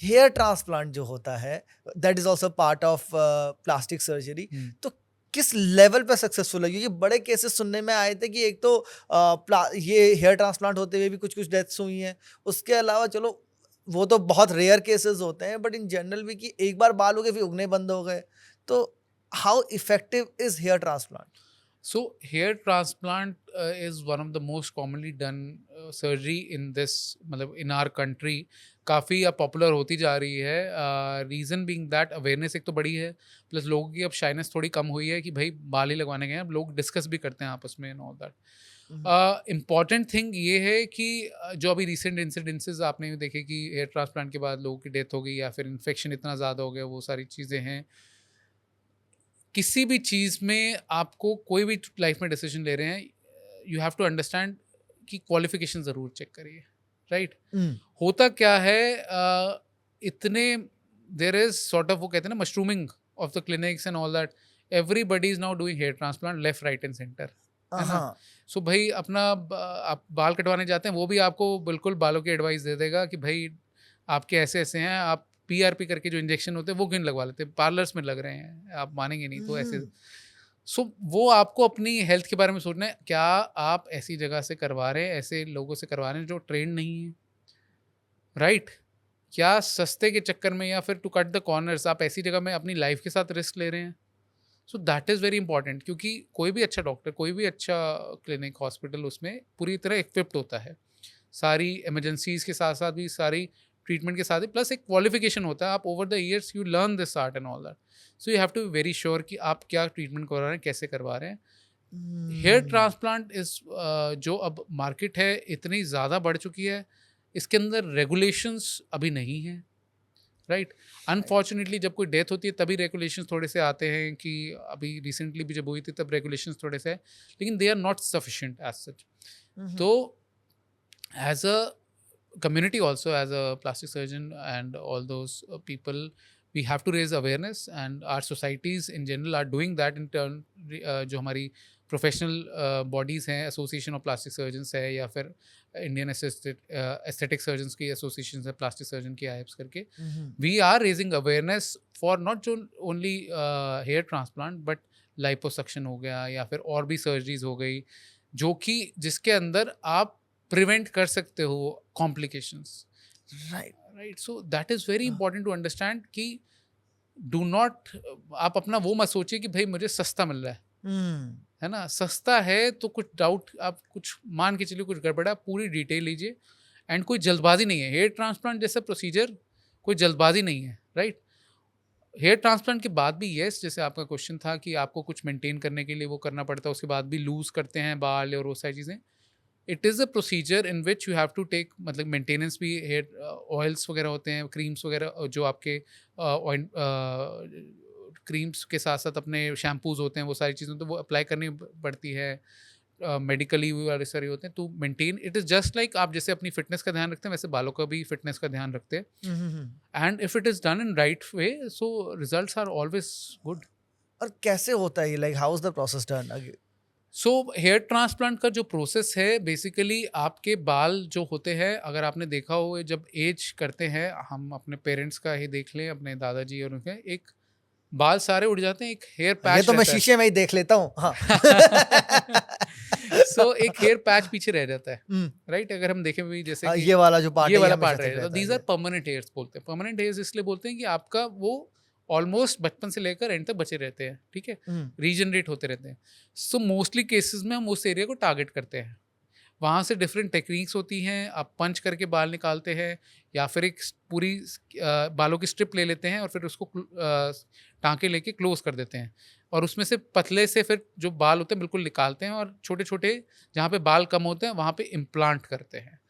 हेयर ट्रांसप्लांट जो होता है, that is also part of plastic surgery. हुँ। तो किस लेवल पे सक्सेसफुल है? क्योंकि बड़े केसेस सुनने में आए थे कि एक तो ये हेयर ट्रांसप्लांट होते हुए भी कुछ कुछ डेथ्स हुई हैं। उसके अलावा चलो वो तो बहुत रेयर केसेस होते हैं, बट इन जनरल भी कि एक बार बाल हो गए फिर उगने बंद हो गए। तो how effective is here transplant? So hair transplant is one of the most commonly done surgery in this, मतलब in our country, काफ़ी अब पॉपुलर होती जा रही है। रीज़न बीइंग दैट अवेयरनेस एक तो बड़ी है, प्लस लोगों की अब शाइनेस थोड़ी कम हुई है कि भाई बाल ही लगवाने गए हैं, अब लोग डिस्कस भी करते हैं आपस में and all that. Hmm, important thing ये है कि जो अभी रिसेंट इंसिडेंसेस आपने भी देखे कि हेयर ट्रांसप्लांट के बाद लोगों की डेथ हो गई या फिर इन्फेक्शन इतना ज़्यादा हो गया, वो सारी चीज़ें हैं। किसी भी चीज़ में आपको कोई भी लाइफ में डिसीजन ले रहे हैं, यू हैव टू अंडरस्टैंड कि क्वालिफिकेशन ज़रूर चेक करिए, राइट? हुँ, होता क्या है, इतने देर इज सॉर्ट ऑफ, वो कहते हैं ना, mushrooming of the clinics and all that. Everybody is now doing hair transplant left right and centre, है ना? हाँ। सो भाई अपना आप बाल कटवाने जाते हैं, वो भी आपको बिल्कुल बालों की एडवाइस दे देगा कि भाई आपके ऐसे ऐसे हैं, आप पीआरपी करके जो इंजेक्शन होते हैं वो क्यों नहीं लगवा लेते, पार्लर्स में लग रहे हैं, आप मानेंगे नहीं तो ऐसे। हुँ, सो वो आपको अपनी हेल्थ के बारे में सोचना है, क्या आप ऐसी जगह से करवा रहे हैं, ऐसे लोगों से करवा रहे हैं जो ट्रेंड नहीं है, राइट? क्या सस्ते के चक्कर में या फिर टू कट द कॉर्नर्स आप ऐसी जगह में अपनी लाइफ के साथ रिस्क ले रहे हैं? सो दैट इज़ वेरी इंपॉर्टेंट, क्योंकि कोई भी अच्छा डॉक्टर, कोई भी अच्छा क्लिनिक, हॉस्पिटल उसमें पूरी तरह इक्विप्ड होता है, सारी इमरजेंसीज के साथ साथ भी, सारी ट्रीटमेंट के साथ ही, प्लस एक क्वालिफिकेशन होता है। आप over the years you learn this art and all that. So you have to be very sure कि आप क्या ट्रीटमेंट करवा रहे हैं, कैसे करवा रहे हैं। हेयर हुँ, ट्रांसप्लांट इज जो अब मार्केट है इतनी ज़्यादा बढ़ चुकी है, इसके अंदर रेगुलेशंस अभी नहीं है, राइट? अनफॉर्चुनेटली जब कोई डेथ होती है तभी रेगुलेशंस थोड़े से आते हैं, कि अभी रिसेंटली भी जब हुई थी तब रेगुलेशंस थोड़े से हैं, लेकिन they are not sufficient as such. हुँ, हुँ, तो as a community also, as a plastic surgeon and all those people, we have to raise awareness, and our societies in general are doing that in turn। जो हमारी professional bodies हैं, association of plastic surgeons है, या फिर Indian aesthetic surgeons की association है, plastic surgeon की IAAPS करके, हुँ, हुँ। We are raising awareness for not जो only hair transplant, but liposuction हो गया या फिर और भी सर्जरीज हो गई, जो कि जिसके अंदर आप प्रिवेंट कर सकते हो complications, right. Right? So that is very हाँ। इंपॉर्टेंट टू अंडरस्टैंड कि डू नॉट, आप अपना वो मत सोचिए कि भाई मुझे सस्ता मिल रहा हुँ, है ना? सस्ता है तो कुछ डाउट, आप कुछ मान के चलिए कुछ गड़बड़ है, आप पूरी डिटेल लीजिए। एंड कोई जल्दबाजी नहीं है, हेयर ट्रांसप्लांट जैसा प्रोसीजर कोई जल्दबाजी नहीं है, राइट? हेयर ट्रांसप्लांट के बाद भी, यस, जैसे आपका क्वेश्चन था कि आपको कुछ मेंटेन करने के लिए वो करना पड़ता है, उसके बाद भी लूज़ करते हैं बाल और वो सारी चीज़ें। It is a procedure in which you have to take, मतलब मेंटेनेंस भी, हेयर ऑयल्स वगैरह होते हैं, क्रीम्स वगैरह, जो आपके ऑयल क्रीम्स के साथ साथ अपने शैम्पूज होते हैं, वो सारी चीज़ें तो वो अप्लाई करनी पड़ती है। मेडिकली भी वाले सारे होते हैं तो maintain, it is just like आप जैसे अपनी फिटनेस का ध्यान रखते हैं, वैसे बालों का भी फिटनेस का ध्यान रखते हैं। हुँ, हुँ, हुँ। And if it is done in right way, so results are always good. और कैसे होता है ये, like how is the process done? So hair transplant का जो प्रोसेस है, बेसिकली आपके बाल जो होते हैं, अगर आपने देखा हो जब एज करते हैं, हम अपने पेरेंट्स का ही देख लें, अपने दादाजी और उनके, एक बाल सारे उड़ जाते हैं, एक हेयर ये पैच तो मैं रहता शीशे में ही देख लेता हूँ। हाँ। है। सो एक हेयर पैच पीछे रह जाता है, हुँ, राइट? अगर हम देखें भी, जैसे कि ये वाला जो पार्ट ये है ये वाला हमेशा पार्ट तक रहेगा, रहता है दीज आर ये। परमानेंट हेयर्स बोलते हैं। परमानेंट हेयर्स इसलिए बोलते हैं कि आपका वो ऑलमोस्ट बचपन से लेकर एंड तक बचे रहते हैं, ठीक है? हुँ, रीजनरेट होते रहते हैं। सो मोस्टली केसेस में हम उस एरिया को टारगेट करते हैं। वहाँ से डिफरेंट टेक्निक्स होती हैं, आप पंच करके बाल निकालते हैं, या फिर एक पूरी बालों की स्ट्रिप ले लेते हैं और फिर उसको टाँके लेके क्लोज कर देते हैं, और उसमें से पतले से फिर जो बाल होते हैं बिल्कुल निकालते हैं, और छोटे-छोटे जहाँ पे बाल कम होते हैं वहाँ पे इम्प्लांट करते हैं।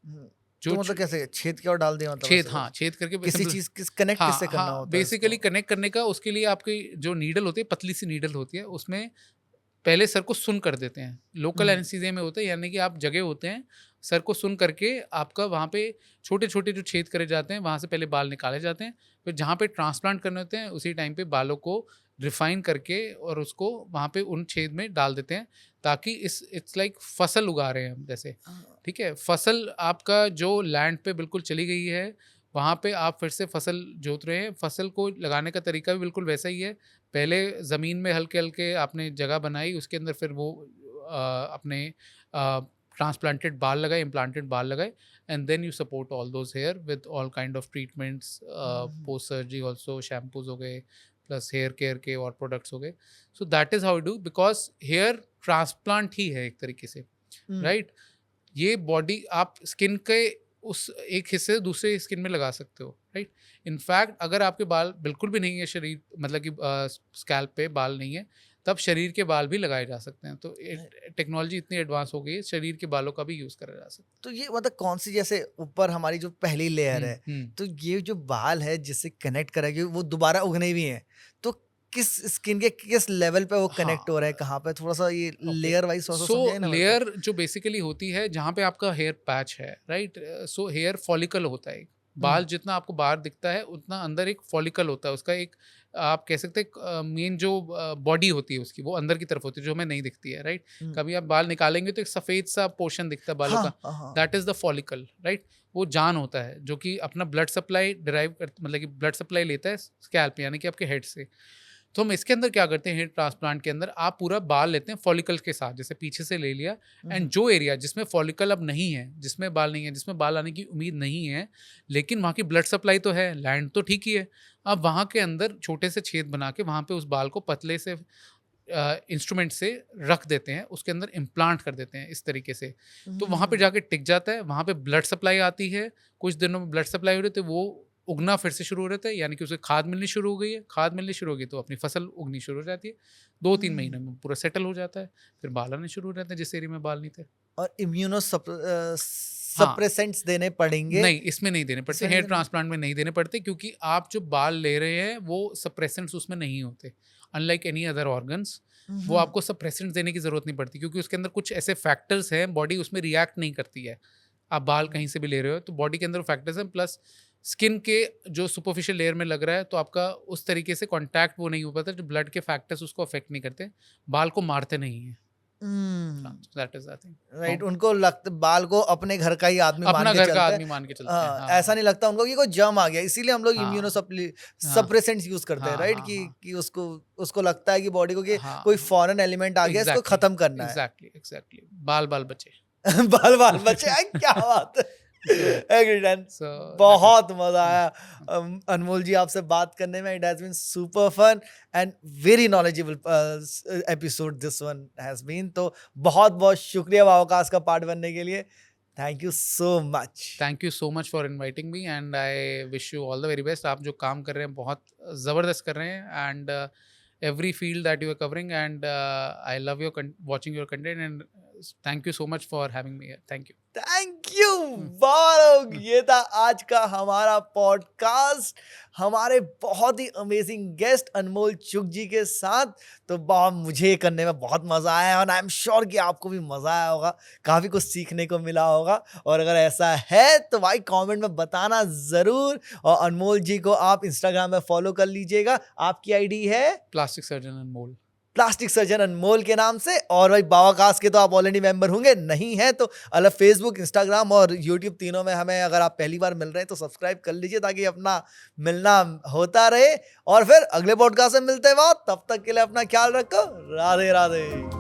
हुँ। जो तो मतलब कैसे छेद के और डाल दिया, मतलब छेद, ऐसे हाँ, कुछ? छेद करके किसी सिंपल। चीज़ किस कनेक्ट हाँ, किससे करना हाँ, होता है बेसिकली इसको? कनेक्ट करने का, उसके लिए आपकी जो नीडल होती है, पतली सी नीडल होती है, उसमें पहले सर को सुन कर देते हैं। लोकल हुँ, एनेस्थीसिया में होता है, यानी कि आप जगह होते हैं, सर को सुन करके आपका वहाँ पे छोटे-छोटे जो छेद करे जाते हैं, वहाँ से पहले बाल निकाले जाते हैं। फिर जहाँ पे ट्रांसप्लांट करने होते हैं, उसी टाइम पे बालों को रिफाइन करके और उसको वहाँ पे उन छेद में डाल देते हैं, ताकि इट्स लाइक फसल उगा रहे हैं हम जैसे, हाँ, ठीक है? फसल आपका जो लैंड पे बिल्कुल चली गई है, वहाँ पे आप फिर से फसल जोत रहे हैं। फसल को लगाने का तरीका भी बिल्कुल वैसा ही है। पहले ज़मीन में हल्के-हल्के आपने जगह बनाई, उसके अंदर फिर वो अपने ट्रांसप्लांटेड बाल लगाए, इम्प्लांटेड बाल लगाए, and then you support all those hair with all kind of treatments, hmm, post surgery also, shampoos हो गए, प्लस हेयर केयर के और प्रोडक्ट्स हो गए। So that is how we do, because hair transplant ही है एक तरीके से, हुँ, राइट? ये बॉडी आप स्किन के उस एक हिस्से से दूसरे स्किन में लगा सकते हो, राइट। इनफैक्ट अगर आपके बाल बिल्कुल भी नहीं है शरीर, मतलब कि स्कैल्प पे बाल नहीं है, तब शरीर के बाल भी लगाए जा सकते हैं। तो टेक्नोलॉजी इतनी एडवांस हो गई है, शरीर के बालों का भी यूज़ करा जा सकता तो ये मतलब कौन सी, जैसे ऊपर हमारी जो पहली लेयर है। है, तो ये जो बाल है जिससे कनेक्ट करेगी वो दोबारा उगने भी हैं, तो किस स्किन के किस लेवल पे वो कनेक्ट हाँ, हो रहा है, कहाँ पे, थोड़ा सा ये ओके। लेयर वाइज थोड़ा सा सो समझाइए ना मेरे को। लेयर जो बेसिकली होती है जहाँ पे आपका हेयर पैच है, राइट। सो हेयर फॉलिकल होता है एक। बाल जितना आपको बाहर दिखता है उतना अंदर एक फॉलिकल होता है, उसका एक आप कह सकते हैं मेन जो बॉडी होती है उसकी, वो अंदर की तरफ होती है जो हमें नहीं दिखती है, राइट। हम्म, कभी आप बाल निकालेंगे तो एक सफ़ेद सा पोर्शन दिखता है बालों हाँ का, हाँ हाँ, that is the follicle, right. वो जान होता है जो कि अपना ब्लड सप्लाई डिराइव कर, मतलब कि ब्लड सप्लाई लेता है स्कैल्प यानी कि आपके हेड से। तो हम इसके अंदर क्या करते हैं, हेयर ट्रांसप्लांट के अंदर आप पूरा बाल लेते हैं फॉलिकल के साथ, जैसे पीछे से ले लिया, एंड जो एरिया जिसमें फॉलिकल अब नहीं है, जिसमें बाल नहीं है, जिसमें बाल आने की उम्मीद नहीं है, लेकिन वहाँ की ब्लड सप्लाई तो है, लैंड तो ठीक ही है, अब वहाँ के अंदर छोटे से छेद बना के वहाँ पे उस बाल को पतले से इंस्ट्रूमेंट से रख देते हैं, उसके अंदर इम्प्लांट कर देते हैं इस तरीके से। तो वहाँ पे जाके टिक जाता है, वहाँ पे ब्लड सप्लाई आती है, कुछ दिनों में ब्लड सप्लाई हो रही है, तो वो उगना फिर से शुरू हो जाता है, यानी कि उसे खाद मिलनी शुरू हो गई है, खाद मिलनी शुरू होगी तो अपनी फसल उगनी शुरू हो जाती है। 2-3 महीने में पूरा सेटल हो जाता है, फिर बाल आने शुरू हो जाते हैं जिस एरिया में बाल नहीं थे। और इम्यूनो हाँ, सप्रेसेंट्स देने पड़ेंगे। नहीं, इसमें नहीं देने पड़ते, इसमें नहीं हेयर देने ट्रांसप्लांट में नहीं देने पड़ते, क्योंकि आप जो बाल ले रहे हैं वो सप्रेसेंट्स उसमें नहीं होते। अनलाइक एनी अदर ऑर्गन्स, वो आपको सप्रेसेंट्स देने की ज़रूरत नहीं पड़ती, क्योंकि उसके अंदर कुछ ऐसे फैक्टर्स हैं, बॉडी उसमें रिएक्ट नहीं करती है। आप बाल कहीं से भी ले रहे हो तो बॉडी के अंदर फैक्टर्स हैं, प्लस स्किन के जो सुपरफिशियल लेयर में लग रहा है, तो आपका उस तरीके से कॉन्टैक्ट वो नहीं हो पाता, जो ब्लड के फैक्टर्स उसको अफेक्ट नहीं करते, बाल को मारते नहीं हैं। That is the thing. Right, उनको लगता बाल को अपने घर का ही आदमी मान अपना के घर का चलते हैं। आदमी मान के चलते हैं। हाँ, ऐसा नहीं लगता उनको कि कोई जर्म आ गया, इसीलिए हम लोग इम्यूनो हाँ, हाँ, सप्रेसेंट्स यूज करते हैं, हाँ, राइट, हाँ, कि हाँ, उसको उसको लगता है कि बॉडी को कि हाँ, कोई फॉरेन एलिमेंट आ गया, इसको एग्ज़ैक्टली, खत्म करना है। एग्ज़ैक्टली। बाल बचे। बाल बाल बचे हैं, क्या बात है। So agreed and so that is बहुत मजा हुँ, आया अनमोल जी आपसे बात करने में। It has been super fun and very knowledgeable episode this one has been. तो बहुत बहुत शुक्रिया वावकास्ट का पार्ट बनने के लिए। Thank you so much. Thank you so much for inviting me, and I wish you all the very best. आप जो काम कर रहे हैं बहुत ज़बरदस्त कर रहे हैं, and every field that you are covering, and I love your watching your content, and thank you so much for having me here. Thank you. Thank you बारक। ये था आज का हमारा पॉडकास्ट हमारे बहुत ही अमेजिंग गेस्ट अनमोल चुग जी के साथ। तो मुझे करने में बहुत मजा आया और आई एम श्योर कि आपको भी मजा आया होगा, काफी कुछ सीखने को मिला होगा। और अगर ऐसा है तो भाई कमेंट में बताना जरूर। और अनमोल जी को आप इंस्टाग्राम में फॉलो कर लीजिएगा, आपकी आईडी है प्लास्टिक सर्जन अनमोल। प्लास्टिक सर्जन अनमोल के नाम से। और भाई बावाकास्ट के तो आप ऑलरेडी मेंबर होंगे, नहीं है तो अलग फेसबुक, इंस्टाग्राम और यूट्यूब तीनों में हमें अगर आप पहली बार मिल रहे हैं तो सब्सक्राइब कर लीजिए, ताकि अपना मिलना होता रहे। और फिर अगले पॉडकास्ट में मिलते हैं, तब तक के लिए अपना ख्याल रखो। राधे राधे।